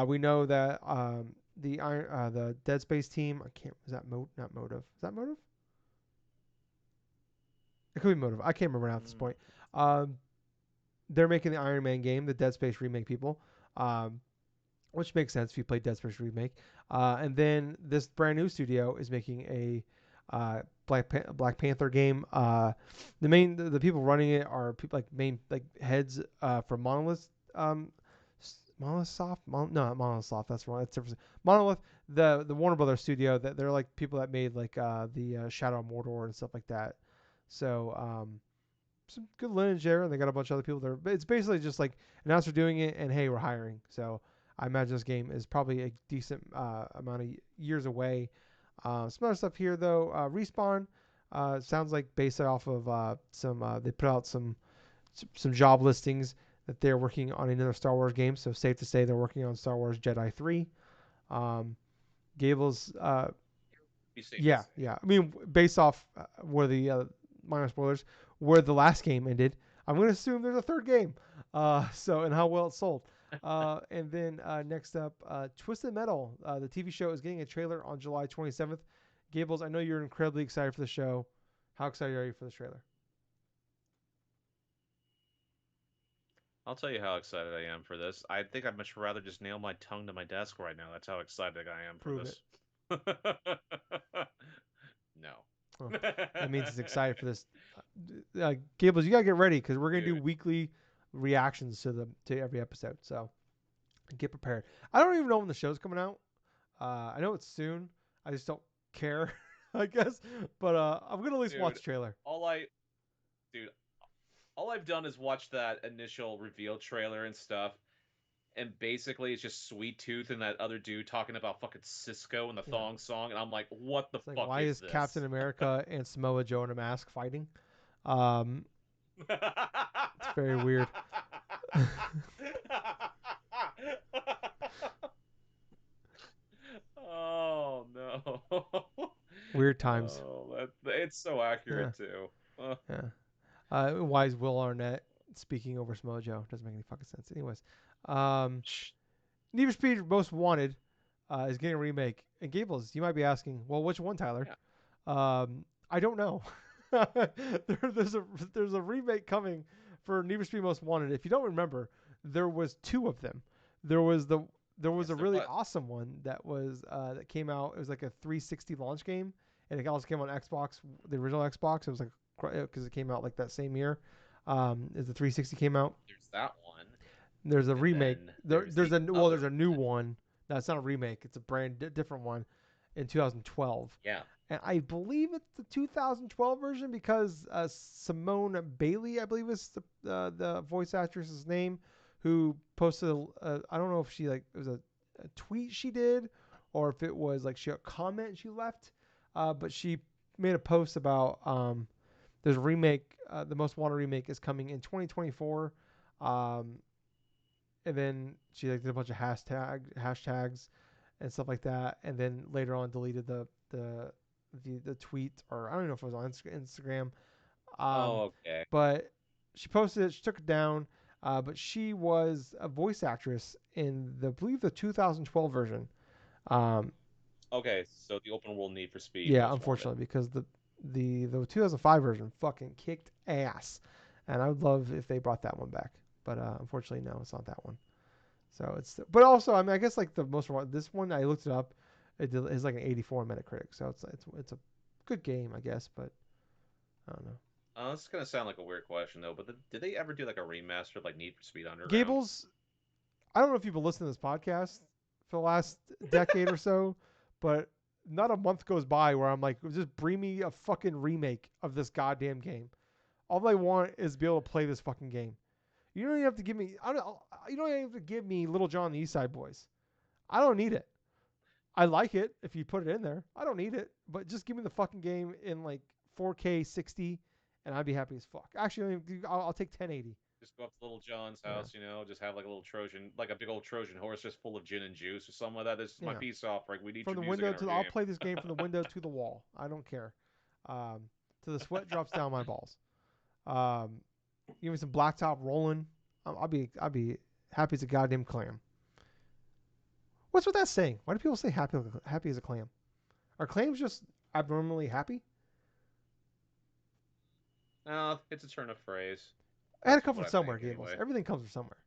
We know that the Dead Space team. I can't. Is that not Motive? Is that Motive? It could be Motive. I can't remember now at this point. Um, they're making the Iron Man game, the Dead Space remake people, um, which makes sense if you play Dead Space remake. And then this brand new studio is making a Black Panther game. The people running it are people like main like heads for Monolith. Monolith Soft? No, not Monolith Soft. That's wrong. That's different. Monolith, the Warner Brothers studio. That they're like people that made like the Shadow of Mordor and stuff like that. So some good lineage there, and they got a bunch of other people there. But it's basically just like announced we're doing it, and hey, we're hiring. So I imagine this game is probably a decent amount of years away. Some other stuff here though. Respawn sounds like based off of some. They put out some job listings that they're working on another Star Wars game. So safe to say they're working on Star Wars Jedi 3. Um, Gables, Be safe to yeah, say. yeah. I mean, based off where the minor spoilers, where the last game ended, I'm going to assume there's a third game. So and how well it sold. And then next up, Twisted Metal, the TV show is getting a trailer on July 27th. Gables, I know you're incredibly excited for the show. How excited are you for the trailer? I'll tell you how excited I am for this. I think I'd much rather just nail my tongue to my desk right now. That's how excited I am for Prove it. this. No. Oh, that means he's excited for this. Gables, you gotta get ready because we're gonna do Dude. weekly reactions to every episode. So get prepared. I don't even know when the show's coming out. I know it's soon. I just don't care, I guess. But I'm gonna at least watch Dude, the trailer. all I dude, all I've done is watch that initial reveal trailer and stuff, and basically it's just Sweet Tooth and that other dude talking about fucking Cisco and the Yeah. thong song, and I'm like, what the It's like, fuck why is is Captain this? America and Samoa Joe in a mask fighting? Um, it's very weird. Oh no. Weird times. Oh, it's so Yeah. accurate too. Yeah. Why is Will Arnett speaking over Samoa Joe? Doesn't make any fucking sense. Anyways, um, Need for Speed Most Wanted is getting a remake. And Gables, you might be asking, well, which one, Tyler? Yeah. I don't know. There's a remake coming for Need for Speed Most Wanted. If you don't remember, there was two of them. There was the there was Yes, a there really was. awesome one that came out. It was like a 360 launch game, and it also came on Xbox, the original Xbox. It was like because it came out like that same year as the 360 came out. There's that one, There's a and remake. then there's There's the a other there's a new one. one. That's not a remake. It's a different one in 2012. Yeah. And I believe it's the 2012 version because Simone Bailey, I believe is the voice actress's name, who posted. I don't know if she like it was a tweet she did, or if it was like a comment she left. But she made a post about there's a remake. The Most Wanted remake is coming in 2024. Um, and then she like did a bunch of hashtags and stuff like that, and then later on deleted the tweet, or I don't know if it was on Instagram. Um, Oh, okay. but she posted it. She took it down. But she was a voice actress in I believe the 2012 version. Um, Okay, so the open world Need for Speed yeah, Most Wanted. unfortunately, because the 2005 version fucking kicked ass, and I would love if they brought that one back. But unfortunately, no, it's not that one. So it's, but also, I mean, I guess like this one I looked it up, is like an 84 Metacritic, so it's a good game, I guess, but I don't know. This is gonna sound like a weird question though, but did they ever do like a remaster of like Need for Speed Underground? Gables, I don't know if you've been listening to this podcast for the last decade or so, but not a month goes by where I'm like, just bring me a fucking remake of this goddamn game. All I want is to be able to play this fucking game. You don't even have to give me. You don't even have to give me Little John and the East Side Boys. I don't need it. I like it if you put it in there. I don't need it, but just give me the fucking game in like 4K 60, and I'd be happy as fuck. Actually, I'll take 1080. Just go up to Little John's Yeah, house, just have like a little Trojan, like a big old Trojan horse just full of gin and juice or something like that. This is my yeah. peace offering. We need From your the music window in our to I'll game. play this game from the window to the wall. I don't care. Till the sweat drops down my balls. Um, give me some blacktop rolling. I'll be happy as a goddamn clam. What's with that saying? Why do people say happy as a clam? Are clams just abnormally happy? It's a turn of phrase. It had to That's come what from I somewhere, think, Gables. anyway. Everything comes from somewhere.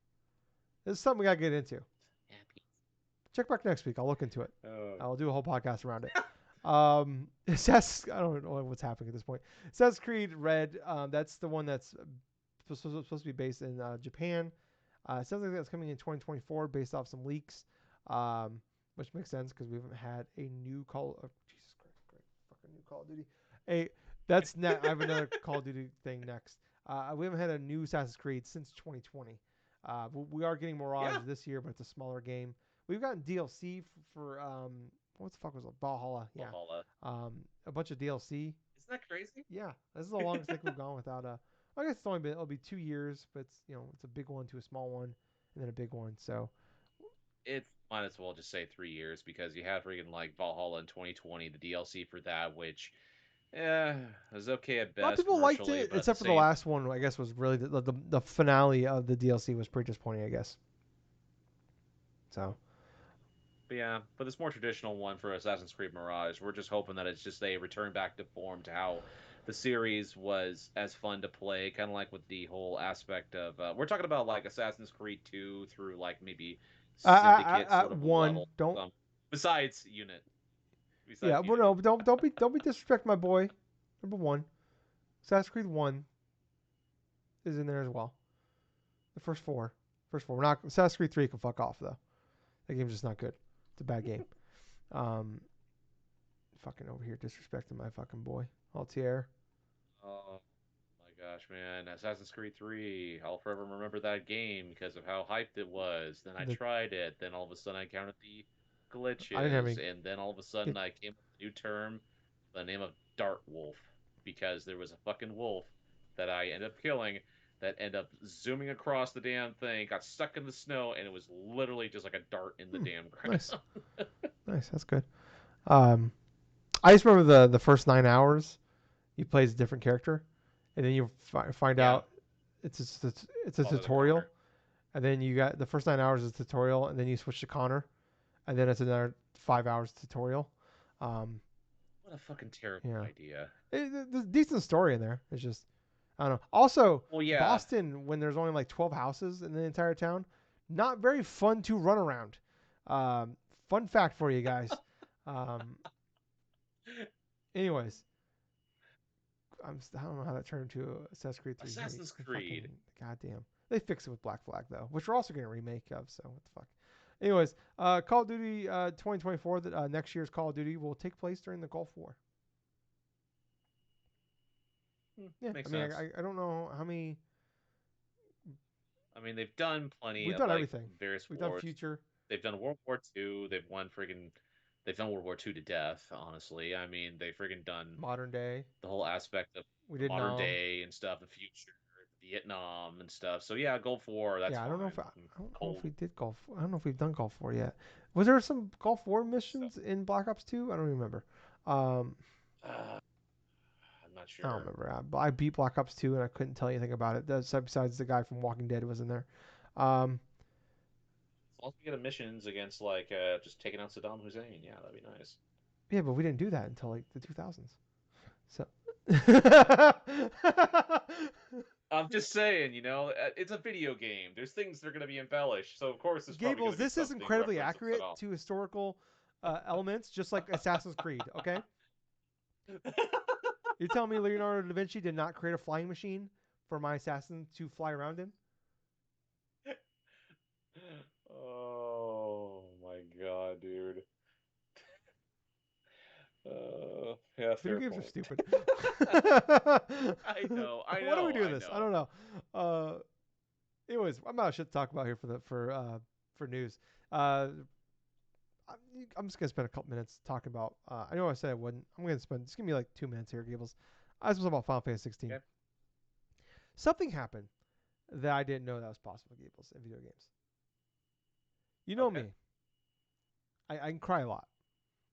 This is something we got to get into. Happy. Check back next week. I'll look into it. Oh. I'll do a whole podcast around it. I don't know what's happening at this point. Assassin's Creed Red. That's the one that's supposed to be based in Japan. It sounds like that's coming in 2024 based off some leaks, which makes sense because we haven't had a new Call. Jesus Christ, fucking new Call of Duty. I have another Call of Duty thing next. We haven't had a new Assassin's Creed since 2020. We are getting Mirage Yeah. this year, but it's a smaller game. We've gotten DLC for what the fuck was it? Valhalla. Yeah. Valhalla. A bunch of DLC. Isn't that crazy? Yeah, this is the longest thing we've gone without a. I guess it'll be 2 years, but it's a big one to a small one, and then a big one. So It might as well just say 3 years because you had freaking like Valhalla in 2020, the DLC for that, which was okay at a lot of best people liked commercially, it, but at the except for the same. last one. I guess was really the finale of the DLC was pretty disappointing. I guess. So But yeah, for this more traditional one for Assassin's Creed Mirage, we're just hoping that it's just a return back to form to how the series was as fun to play, kind of like with the whole aspect of we're talking about like Assassin's Creed 2 through like maybe Syndicate at sort of one, level. don't. Besides Unit, Yeah, besides well, no, Unity. don't be disrespect my boy. Number one, Assassin's Creed 1 is in there as well. The first four. We're not Assassin's Creed 3 can fuck off though. That game's just not good. It's a bad game. Um, fucking over here disrespecting my fucking boy Altier. Oh my gosh, man! Assassin's Creed 3. I'll forever remember that game because of how hyped it was. Then I The, tried it. Then all of a sudden I encountered the I didn't have glitches, any. and then all of a sudden It, I came up with a new term, the name of Dart Wolf, because there was a fucking wolf that I ended up killing that ended up zooming across the damn thing, got stuck in the snow, and it was literally just like a dart in the damn nice, ground. nice. That's good. Um, I just remember the first 9 hours. You play as a different character, and then you find Yeah, out it's a Father the tutorial, Connor. and then you got the first 9 hours is tutorial, and then you switch to Connor, and then it's another 5 hours tutorial. Um, What a fucking terrible yeah, idea. there's a decent story in there. It's just I don't know. Also, Well, yeah. Boston when there's only like 12 houses in the entire town, not very fun to run around. Um, fun fact for you guys. Um, anyways, I don't know how that turned into Assassin's Creed 3 remake. Assassin's Fucking Creed. goddamn. They fixed it with Black Flag though, which we're also getting a remake of. So what the fuck. Anyways, Call of Duty 2024, that next year's Call of Duty will take place during the Gulf War. Yeah, Makes I mean, sense. I don't know how many. I mean, they've done plenty We've of done like everything. various We've done wars. future, They've done World War II. They've won friggin'. They've done World War II to death. Honestly, I mean, they friggin' done modern day. the whole aspect of We the did modern Nam. day and stuff, the future, Vietnam and stuff. So yeah, Gulf War. That's Yeah, I don't know fine. if I don't know if Cold. we did Gulf. I don't know if we've done Gulf War yet. Was there some Gulf War So, missions in Black Ops 2? I don't remember. Um, I'm not I don't sure. remember. I beat Black Ops 2 and I couldn't tell you anything about it. That's besides the guy from Walking Dead was in there. Um, As long as we get missions against like just taking out Saddam Hussein, yeah, that'd be nice. yeah, but we didn't do that until like the 2000s. So. I'm just saying, it's a video game. There's things that are going to be embellished, so of course there's probably going Gables, to be this is something incredibly reference of accurate Saddam. to historical elements, just like Assassin's Creed. Okay, you telling me Leonardo da Vinci did not create a flying machine for my assassin to fly around in? Oh my god, dude. Yeah, Video fair games are point. stupid. I know, I What do we know, do I this? I know. don't know. Anyways, I'm out shit to talk about here for news. I'm just gonna spend a couple minutes talking about. I know I said I wouldn't. I'm gonna spend. Just give me like 2 minutes here, Gables. I was about Final Fantasy 16. Okay. Something happened that I didn't know that was possible, Gables, in video games. You know Okay. me. I can cry a lot.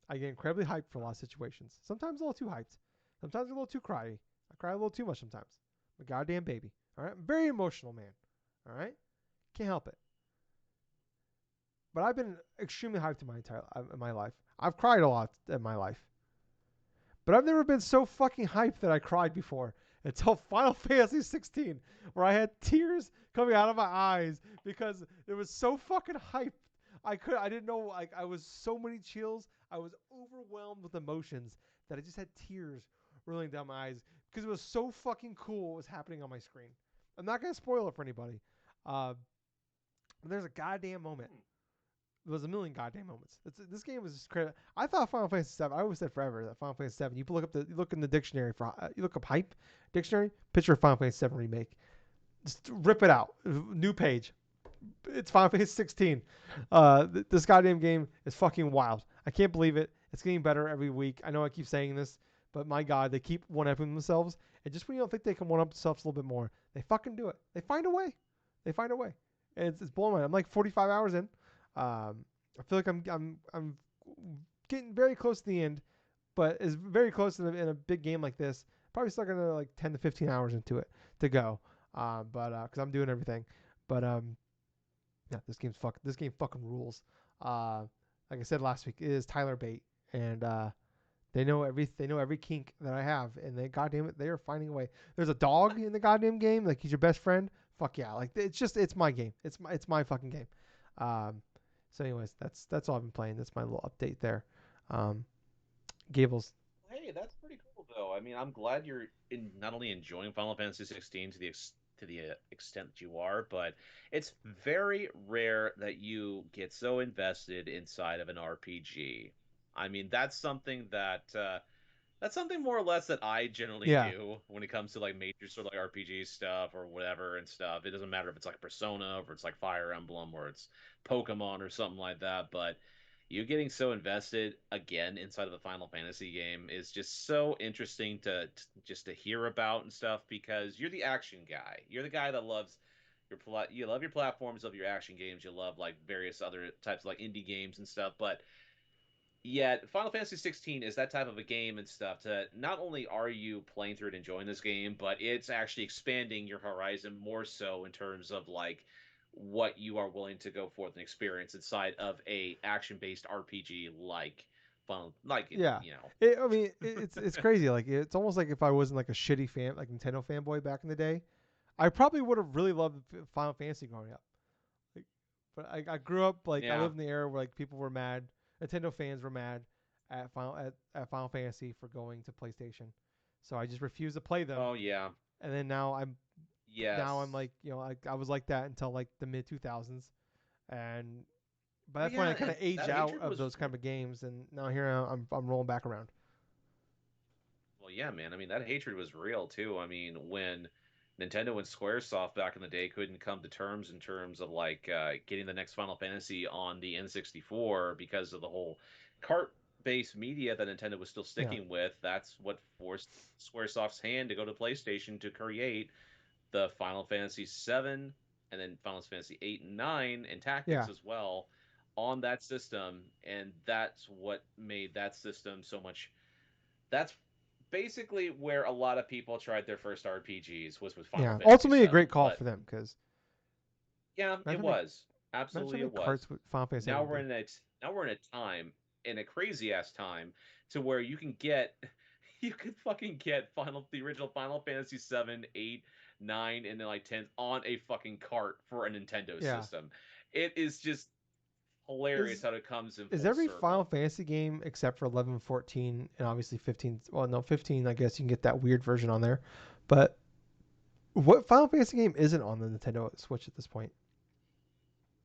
I get incredibly hyped for a lot of situations. Sometimes a little too hyped. Sometimes a little too cryy. I cry a little too much sometimes. I'm a goddamn baby. All right. I'm a very emotional man. All right. Can't help it. But I've been extremely hyped in my life. I've cried a lot in my life. But I've never been so fucking hyped that I cried before. until Final Fantasy 16, where I had tears coming out of my eyes because it was so fucking hyped. I didn't know, like, I was so many chills. I was overwhelmed with emotions that I just had tears rolling down my eyes because it was so fucking cool what was happening on my screen. I'm not gonna spoil it for anybody. Uh, but there's a goddamn moment. There was a million goddamn moments. This game was just crazy. I thought Final Fantasy 7. I always said forever that Final Fantasy 7. You look in the dictionary for you look up hype dictionary. Picture of Final Fantasy 7 remake. Just rip it out. New page. It's Final Fantasy 16. This goddamn game is fucking wild. I can't believe it. It's getting better every week. I know I keep saying this, but my god, they keep one-upping themselves. And just when you don't think they can one-up themselves a little bit more, they fucking do it. They find a way. They find a way. And it's blowing my mind. I'm like 45 hours in. I feel like I'm getting very close to the end, but it's very close in a big game like this. Probably still gonna like 10 to 15 hours into it to go. But because I'm doing everything, but yeah, this game fucking rules. Like I said last week, it is Tyler bait, and they know every kink that I have, and they goddamn it, they are finding a way. There's a dog in the goddamn game, like he's your best friend. Fuck yeah, like it's my game. It's my fucking game. So anyways, that's all I've been playing. That's my little update there. Um, Gables. Hey, that's pretty cool though. I mean, I'm glad you're not only enjoying Final Fantasy 16 to the extent that you are, but it's very rare that you get so invested inside of an RPG. I mean, that's something more or less that I generally Yeah, do when it comes to like major sort of like RPG stuff or whatever and stuff. It doesn't matter if it's like Persona or it's like Fire Emblem or it's Pokemon or something like that, but you getting so invested again inside of the Final Fantasy game is just so interesting just to hear about and stuff because you're the action guy. You're the guy that loves you love your platforms, you love your action games, you love like various other types of like indie games and stuff, but yet, Final Fantasy 16 is that type of a game and stuff to not only are you playing through it enjoying this game, but it's actually expanding your horizon more so in terms of like what you are willing to go forth and experience inside of a action-based RPG like Final yeah. you know. I mean, it's crazy. Like it's almost like if I wasn't like a shitty fan, like Nintendo fanboy back in the day, I probably would have really loved Final Fantasy growing up. Like, but I grew up like I Yeah. lived in the era where like people were mad, Nintendo fans were mad at Final Fantasy for going to PlayStation, so I just refused to play them. Oh yeah. And then now I'm Yes. like I was like that until like the mid 2000s, and by Oh that point yeah, I kind and of age that out hatred of was those kind of games, and now here I'm rolling back around. well, yeah, man. I mean, that hatred was real too. I mean, when Nintendo and SquareSoft back in the day couldn't come to terms in terms of like getting the next Final Fantasy on the N64 because of the whole cart-based media that Nintendo was still Yeah, sticking with, that's what forced SquareSoft's hand to go to PlayStation to create the Final Fantasy 7 and then Final Fantasy 8 and 9 and yeah, Tactics as well on that system, and that's what made that system so much that's basically where a lot of people tried their first RPGs was with Final yeah. Fantasy Ultimately, a great VII. call But for them because yeah, it imagine having was imagine absolutely having it was. carts with Final Fantasy 7 Now would we're be. in a now we're in a time in a crazy ass time to where you can get you can fucking get the original Final Fantasy 7, 8, 9, and then like 10 on a fucking cart for a Nintendo Yeah. system. It is just hilarious Is how it comes in is full every Final circle. Fantasy game except for 11, 14, and obviously 15? Well, no, 15. I guess you can get that weird version on there. But what Final Fantasy game isn't on the Nintendo Switch at this point?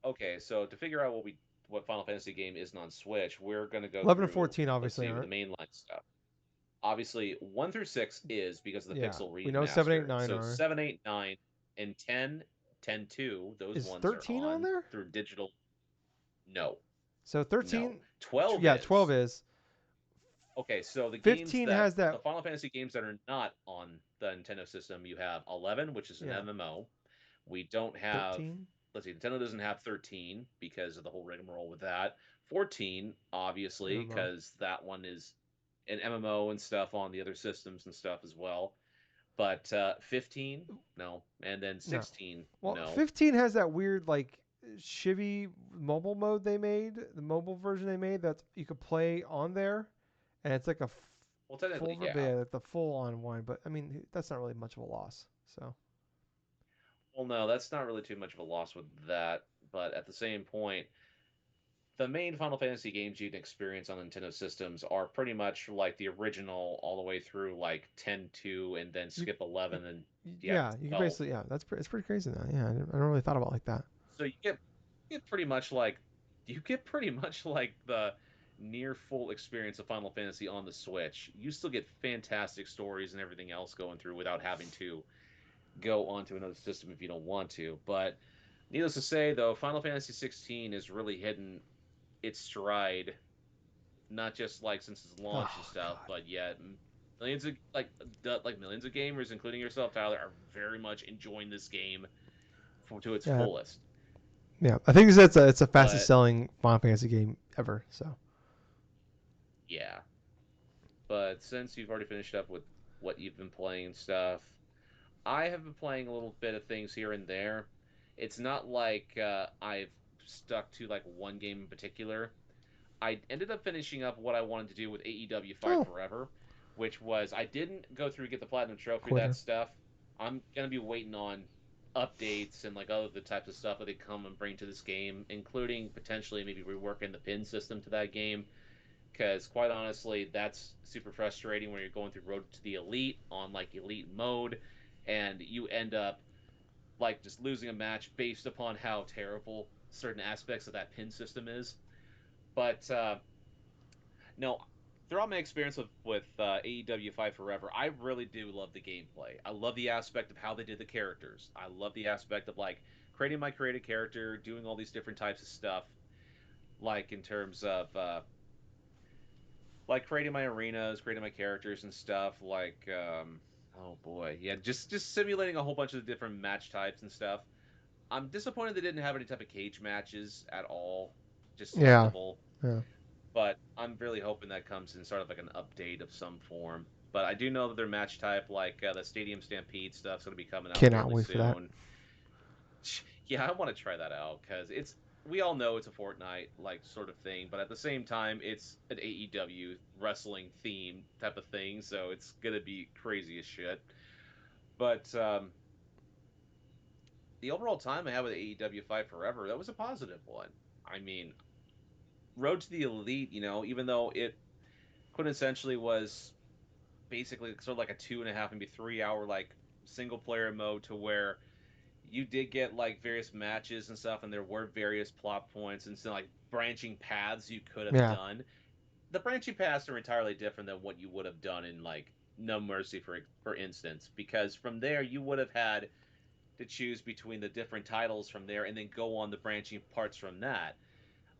Okay, so to figure out what Final Fantasy game isn't on Switch, we're gonna go 11 and through 14 let's obviously see with the aren't. mainline stuff. Obviously, 1 through 6 is because of the Yeah, Pixel we know 7, 8, remaster. 9 So are. 7, 8, 9, and 10, 10 2, those Is ones are 13 on on there? through digital. No, So no. 13, 12 yeah, 12 is. is. Okay, so 15 has the that. Final Fantasy games that are not on the Nintendo system, you have 11, which is an Yeah, MMO. We don't have, 13 let's see, Nintendo doesn't have 13 because of the whole rigmarole with that. 14, obviously, MMO. because that one is an MMO and stuff on the other systems and stuff as well. But 15, no. And then No. 16, Well, no. 15 has that weird like shivy mobile mode they made, the mobile version they made that you could play on there, and it's like Well, full technically, for yeah. yeah, the full on one, but I mean that's not really much of a loss. So Well, no, that's not really too much of a loss with that. But at the same point, the main Final Fantasy games you can experience on Nintendo systems are pretty much like the original, all the way through like 10-2, and then you, skip y- 11, and you have yeah, you can 12. basically it's pretty crazy now. Yeah, I don't really thought about it like that. So you get pretty much like the near full experience of Final Fantasy on the Switch. You still get fantastic stories and everything else going through without having to go onto another system if you don't want to. But needless to say, though, Final Fantasy 16 is really hitting its stride, not just like since its launch and Oh stuff, God. but yet millions of millions of gamers, including yourself, Tyler, are very much enjoying this game to its Yeah, fullest. yeah. I think it's the fastest But selling Final Fantasy game ever. So yeah, but since you've already finished up with what you've been playing and stuff, I have been playing a little bit of things here and there. It's not like I've stuck to like one game in particular. I ended up finishing up what I wanted to do with AEW Fight oh, Forever, which was I didn't go through and get the platinum trophy of that quitter. stuff. I'm gonna be waiting on updates and like other types of stuff that they come and bring to this game, including potentially maybe reworking the pin system to that game. Because quite honestly, that's super frustrating when you're going through Road to the Elite on like Elite mode, and you end up like just losing a match based upon how terrible certain aspects of that pin system is. But no, throughout my experience with AEW Fight Forever, I really do love the gameplay. I love the aspect of how they did the characters. I love the aspect of like creating my creative character, doing all these different types of stuff, like in terms of like creating my arenas, creating my characters and stuff. Like, oh boy, yeah, just simulating a whole bunch of different match types and stuff. I'm disappointed they didn't have any type of cage matches at all. Just Yeah, simple. yeah. But I'm really hoping that comes in sort of like an update of some form. But I do know that their match type, like the Stadium Stampede stuff, is going to be coming out Cannot fairly wait for that. soon. Yeah, I want to try that out because it's we all know it's a Fortnite like sort of thing, but at the same time, it's an AEW wrestling theme type of thing, so it's gonna be crazy as shit. But the overall time I had with AEW Fight Forever, that was a positive one. I mean, Road to the Elite, even though it quintessentially was basically sort of like a 2.5, maybe 3 hour like single player mode to where you did get like various matches and stuff, and there were various plot points and some like branching paths you could have Yeah, done. The branching paths are entirely different than what you would have done in like No Mercy, for instance, because from there you would have had to choose between the different titles from there and then go on the branching parts from that.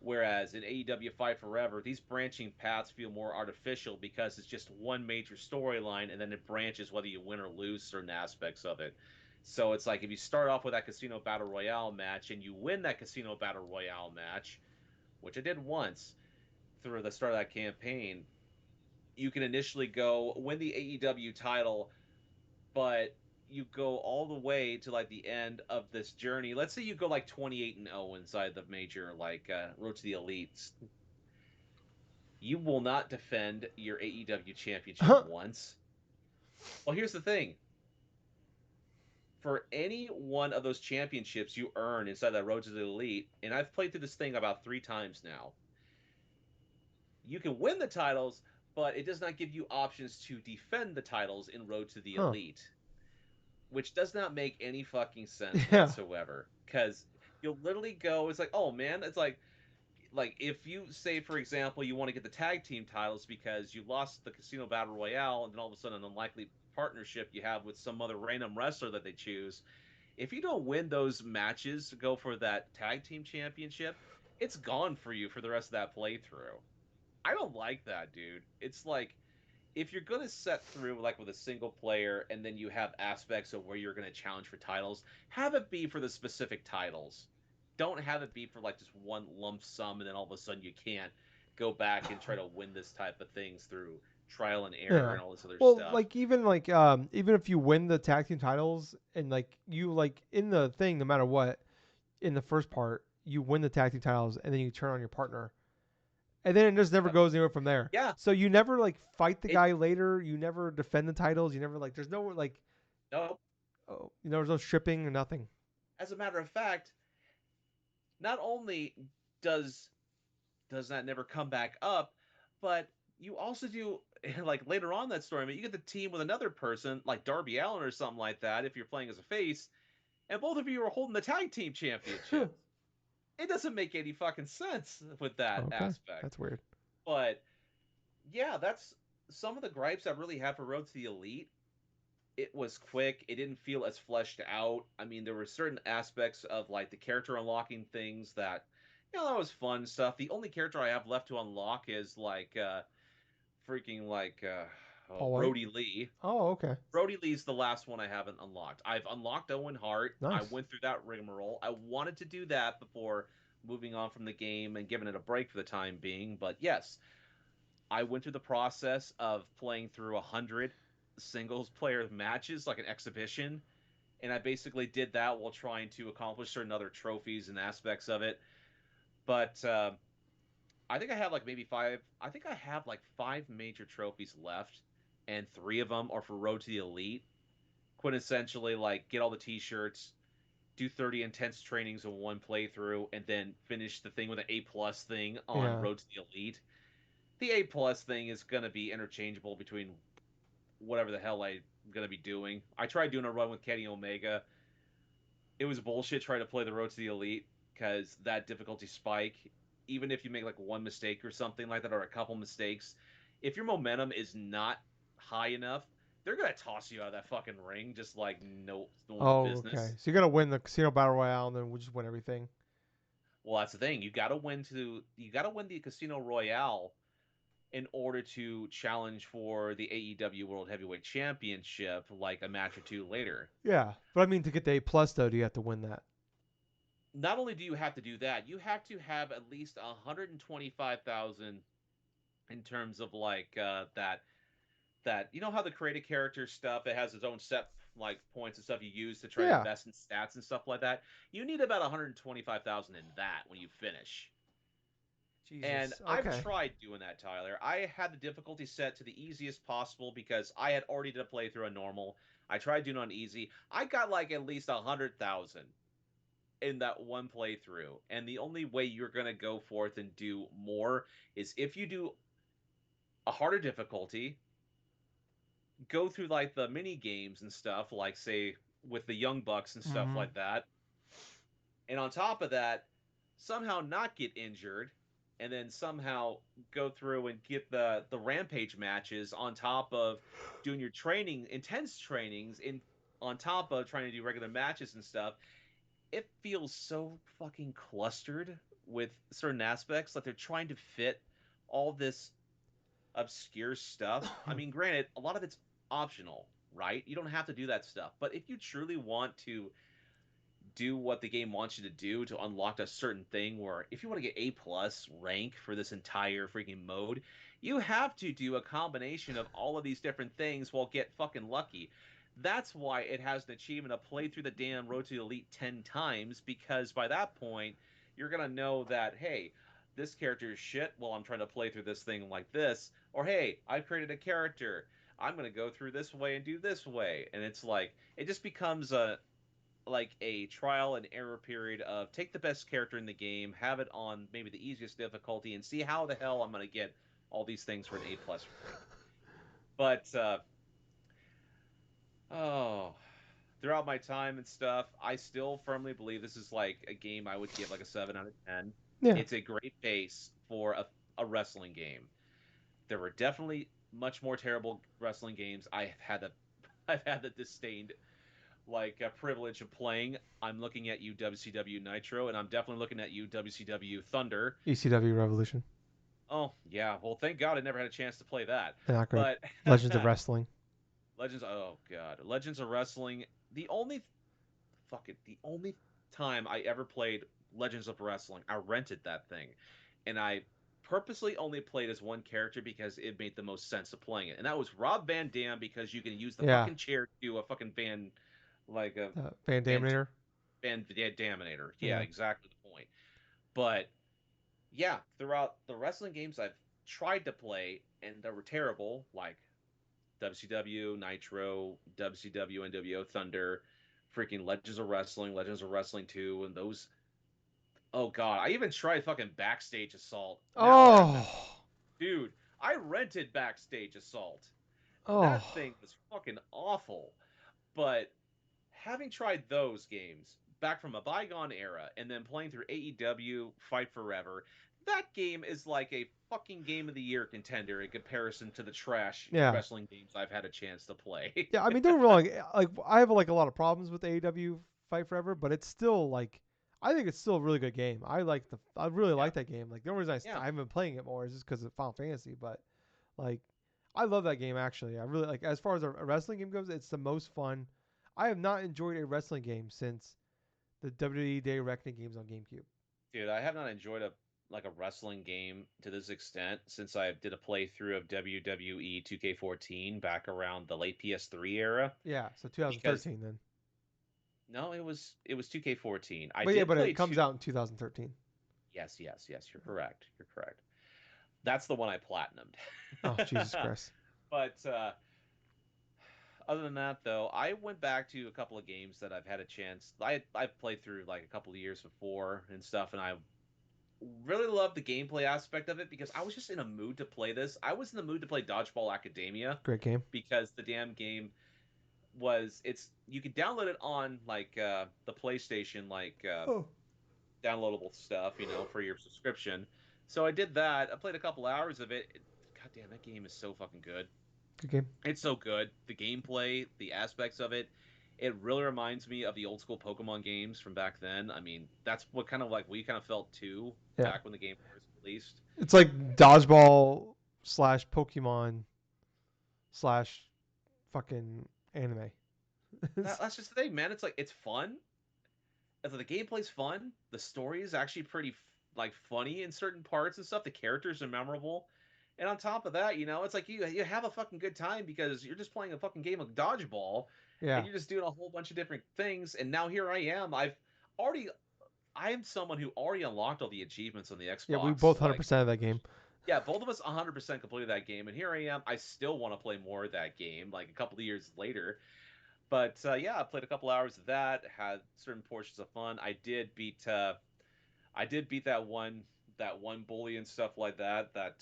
Whereas in AEW Fight Forever, these branching paths feel more artificial because it's just one major storyline and then it branches whether you win or lose certain aspects of it. So it's like if you start off with that Casino Battle Royale match and you win that Casino Battle Royale match, which I did once through the start of that campaign, you can initially go win the AEW title, but you go all the way to like the end of this journey. Let's say you go like 28-0 inside the major like Road to the Elites. You will not defend your AEW championship once. Well, here's the thing. For any one of those championships you earn inside that Road to the Elite, and I've played through this thing about 3 times now, you can win the titles, but it does not give you options to defend the titles in Road to the huh? Elite, which does not make any fucking sense Yeah, whatsoever. Because you'll literally go, it's like, oh man, it's like if you say for example you want to get the tag team titles because you lost the Casino Battle Royale and then all of a sudden an unlikely partnership you have with some other random wrestler that they choose, if you don't win those matches to go for that tag team championship, it's gone for you for the rest of that playthrough. I don't like that, dude. It's like if you're going to set through like with a single player and then you have aspects of where you're going to challenge for titles, have it be for the specific titles. Don't have it be for like just one lump sum and then all of a sudden you can't go back and try to win this type of things through trial and error yeah. and all this other Well, stuff. like even if you win the tag team titles and like you like in the thing, no matter what, in the first part, you win the tag team titles and then you turn on your partner And then it just never Yep. goes anywhere from there. Yeah. So you never like fight the It guy later. You never defend the titles. You never like. There's no like. no. Oh, there's no stripping or nothing. As a matter of fact, not only does that never come back up, but you also do like later on that story. I mean, you get the team with another person like Darby Allin or something like that if you're playing as a face, and both of you are holding the tag team championship. It doesn't make any fucking sense with that Okay, aspect. that's weird. But yeah, that's some of the gripes I really have for Road to the Elite. It was quick. It didn't feel as fleshed out. I mean, there were certain aspects of like the character unlocking things that, that was fun stuff. The only character I have left to unlock is like freaking like Paul White. Brody Lee. Oh, okay. Brody Lee's the last one I haven't unlocked. I've unlocked Owen Hart. I Nice. went through that rigmarole. I wanted to do that before moving on from the game and giving it a break for the time being. But yes, I went through the process of playing through 100 singles player matches like an exhibition, and I basically did that while trying to accomplish certain other trophies and aspects of it. But I think I have like maybe five. I think I have like five major trophies left, and three of them are for Road to the Elite. Quintessentially, like get all the T-shirts, do 30 intense trainings in one playthrough, and then finish the thing with an A+ thing on Yeah. Road to the Elite. The A+ thing is gonna be interchangeable between whatever the hell I'm gonna be doing. I tried doing a run with Kenny Omega. It was bullshit trying to play the Road to the Elite because that difficulty spike, even if you make like one mistake or something like that, or a couple mistakes, if your momentum is not high enough, they're gonna toss you out of that fucking ring just like no normal Oh, okay. business. So you gotta win the casino battle royale, and then we'll just win everything. Well, that's the thing. You gotta win the Casino Royale in order to challenge for the AEW World Heavyweight Championship like a match or two later. Yeah, but I mean to get the A+ though, do you have to win that? Not only do you have to do that, you have to have at least 125,000 in terms of like that you know how the creative character stuff it has its own set like points and stuff you use to try to Yeah. invest in stats and stuff like that. You need about 125,000 in that when you finish. And Jesus. I've Okay. tried doing that, Tyler. I had the difficulty set to the easiest possible because I had already did a playthrough on normal. I tried doing it on easy. I got like at least 100,000 in that one playthrough. And the only way you're going to go forth and do more is if you do a harder difficulty, go through like the mini games and stuff, like say with the Young Bucks and stuff Mm-hmm. like that. And on top of that, somehow not get injured and then somehow go through and get the rampage matches on top of doing your training, intense trainings in on top of trying to do regular matches and stuff. It feels so fucking clustered with certain aspects. Like they're trying to fit all this obscure stuff. I mean, granted, a lot of it's optional, right? You don't have to do that stuff. But if you truly want to do what the game wants you to do to unlock a certain thing, where if you want to get A+ rank for this entire freaking mode, you have to do a combination of all of these different things while get fucking lucky. That's why it has an achievement of play through the damn Road to the Elite 10 times, because by that point, you're going to know that, hey, this character is shit while I'm trying to play through this thing like this. Or, hey, I've created a character. I'm going to go through this way and do this way. And it's like, it just becomes a trial and error period of take the best character in the game, have it on maybe the easiest difficulty, and see how the hell I'm going to get all these things for an A+ rank. But oh, throughout my time and stuff, I still firmly believe this is like a game I would give like a 7 out of 10. Yeah. It's a great base for a wrestling game. There were definitely much more terrible wrestling games I've had the disdain like a privilege of playing. I'm looking at you, WCW Nitro, and I'm definitely looking at you, WCW Thunder. ECW Revolution. Oh yeah, well thank God I never had a chance to play that. Not good. But Legends of Wrestling. Legends, oh God, Legends of Wrestling. The only time I ever played Legends of Wrestling, I rented that thing, and I purposely only played as one character because it made the most sense of playing it, and that was Rob Van Dam because you can use the Yeah. fucking chair to do a fucking van like a Van van Daminator. Van Daminator. Yeah, Yeah. exactly the point. But yeah, throughout the wrestling games I've tried to play and they were terrible, like WCW, Nitro, WCW, NWO Thunder, freaking Legends of Wrestling 2, and those. Oh god, I even tried fucking Backstage Assault. Now that I'm Oh, dude, I rented Backstage Assault. That oh, thing was fucking awful. But having tried those games back from a bygone era and then playing through AEW Fight Forever, that game is like a fucking game of the year contender in comparison to the trash yeah. wrestling games I've had a chance to play. Yeah, I mean, don't get me wrong. Like, I have like a lot of problems with AEW Fight Forever, but it's still like, I think it's still a really good game. I really Yeah, like that game. Like, the only reason yeah. I haven't been playing it more is just because of Final Fantasy. But like, I love that game actually. I really like. As far as a wrestling game goes, it's the most fun. I have not enjoyed a wrestling game since the WWE Day of Reckoning games on GameCube. Dude, I have not enjoyed a wrestling game to this extent since I did a playthrough of WWE 2K14 back around the late PS3 era. Yeah, so Because 2013 then. no, it was 2K14. I But yeah, did but play it comes two. out in 2013. Yes, yes, yes. You're correct. You're correct. That's the one I Oh, Jesus platinumed. Christ. But other than that, though, I went back to a couple of games that I've had a chance. I've played through like a couple of years before and stuff, and I really love the gameplay aspect of it because I was just in a mood to play this. I was in the mood to play Dodgeball Academia Great game. because the damn game was it's you could download it on like the PlayStation like Oh, downloadable stuff, for your subscription. So I did that. I played a couple hours of it. God damn, that game is so fucking good. good game. It's so good. The gameplay, the aspects of it, it really reminds me of the old school Pokemon games from back then. I mean, that's what kind of like we kind of felt too Yeah. back when the game first released. It's like dodgeball slash Pokemon slash fucking anime. That's just the thing, man. It's like it's fun. The gameplay's fun. The story is actually pretty like funny in certain parts and stuff. The characters are memorable. And on top of that, it's like you have a fucking good time because you're just playing a fucking game of dodgeball and Yeah. you're just doing a whole bunch of different things. And now here I am. Already I am someone who already unlocked all the achievements on the Yeah, we Xbox. both Like, 100% of that game. yeah, both of us 100% completed that game, and here I am. I still want to play more of that game, like a couple of years later. But yeah, I played a couple hours of that. Had certain portions of fun. I did beat that one bully and stuff like that. That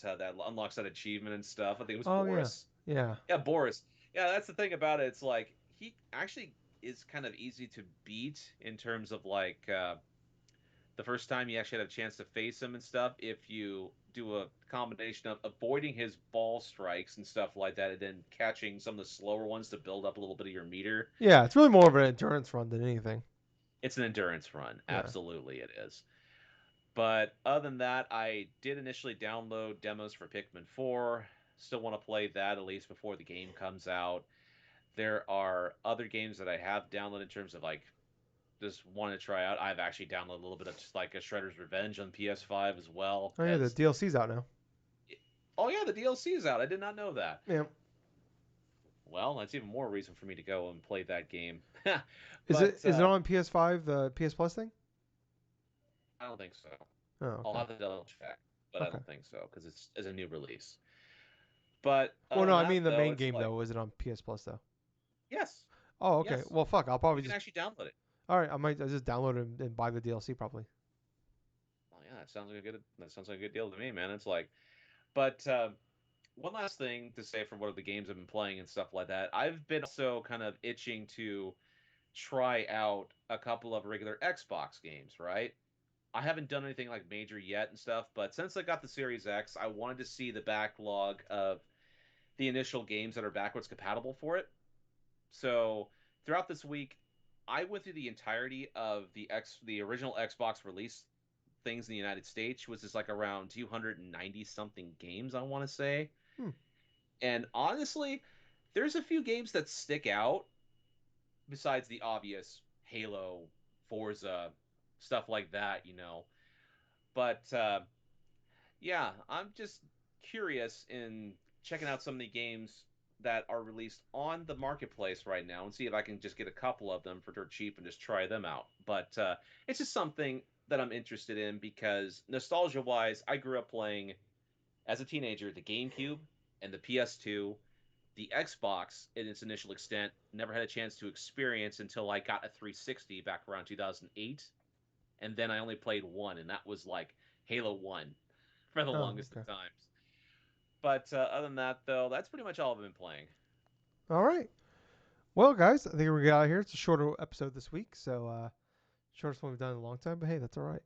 unlocks that achievement and stuff. I think it was Oh yeah. Boris. Yeah. Yeah, Boris. Yeah, that's the thing about it. It's like he actually is kind of easy to beat in terms of like the first time you actually had a chance to face him and stuff, if you do a combination of avoiding his ball strikes and stuff like that, and then catching some of the slower ones to build up a little bit of your meter, Yeah, it's really more of an endurance run than anything. it's an endurance run. Yeah. Absolutely, it is. But other than that, I did initially download demos for Pikmin 4. Still want to play that at least before the game comes out. There are other games that I have downloaded in terms of like just wanting to try out. I've actually downloaded a little bit of just like a Shredder's Revenge on PS5 as well Oh yeah, the as DLC's out now. oh yeah, the DLC is out. I did not know that. Yeah. Well, that's even more reason for me to go and play that game. Is but it is it on PS5 the PS Plus thing? I don't think so. Oh, I'll okay. have to double check, but I Okay. don't think so because it's a new release. But Well, other no, than I that, mean the though, main it's game like though. Is it on PS Plus though? yes, Oh, okay. yes, Well, fuck. I'll you probably can just actually download it. all right. I just download it and buy the DLC probably. Oh yeah, that sounds like a good deal to me, man. It's like, but one last thing to say for what are the games I've been playing and stuff like that. I've been also kind of itching to try out a couple of regular Xbox games, right? I haven't done anything like major yet and stuff, but since I got the Series X, I wanted to see the backlog of the initial games that are backwards compatible for it. So throughout this week, I went through the entirety of the original Xbox release things in the United States, which is like around 290 something games, I want to say. Hmm. And honestly, there's a few games that stick out besides the obvious Halo, Forza, stuff like that. But yeah, I'm just curious in checking out some of the games that are released on the marketplace right now and see if I can just get a couple of them for dirt cheap and just try them out. But it's just something that I'm interested in because nostalgia wise, I grew up playing as a teenager the GameCube and the PS2. The Xbox, in its initial extent, never had a chance to experience until I got a 360 back around 2008. And then I only played one, and that was like Halo 1 for the Oh, longest okay. of times. But other than that, though, that's pretty much all I've been playing. All right. Well, guys, I think we're gonna get out of here. It's a shorter episode this week, so shortest one we've done in a long time. But hey, that's all right.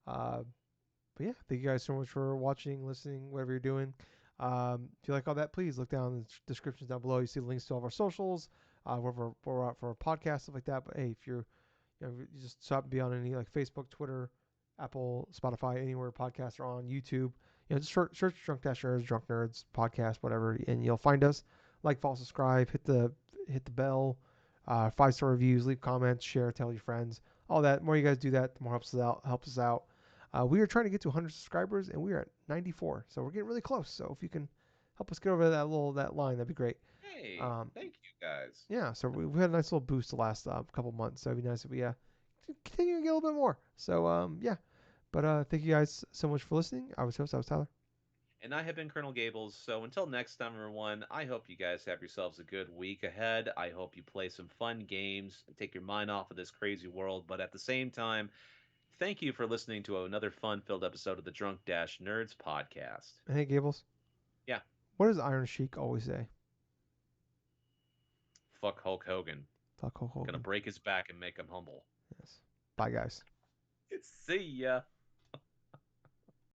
Uh, but yeah, thank you guys so much for watching, listening, whatever you're doing. If you like all that, please look down in the descriptions down below. You see the links to all of our socials, wherever we're out for our podcast, stuff like that. But hey, if you're, you just stop and be on any like Facebook, Twitter, Apple, Spotify, anywhere podcasts are on, YouTube. Just search Drunk Nerds Podcast, whatever, and you'll find us. Like, follow, subscribe, hit the bell, 5-star reviews, leave comments, share, tell your friends, all that. The more you guys do that, the more helps us out. We are trying to get to 100 subscribers, and we are at 94, so we're getting really close. So if you can help us get over that line, that'd be great. Hey, Um, thank you guys. yeah, so we had a nice little boost the last couple months. So it'd be nice if we continue to get a little bit more. So yeah, but thank you guys so much for listening. I was Tyler. And I have been Colonel Gables, so until next time, everyone, I hope you guys have yourselves a good week ahead. I hope you play some fun games and take your mind off of this crazy world, but at the same time, thank you for listening to another fun filled episode of the Drunk Nerds Podcast. And hey, Gables, Yeah, what does Iron Sheik always say? fuck Hulk Hogan. Fuck Hulk Gonna Hogan. break his back and make him humble. Yes. Bye, guys. See ya.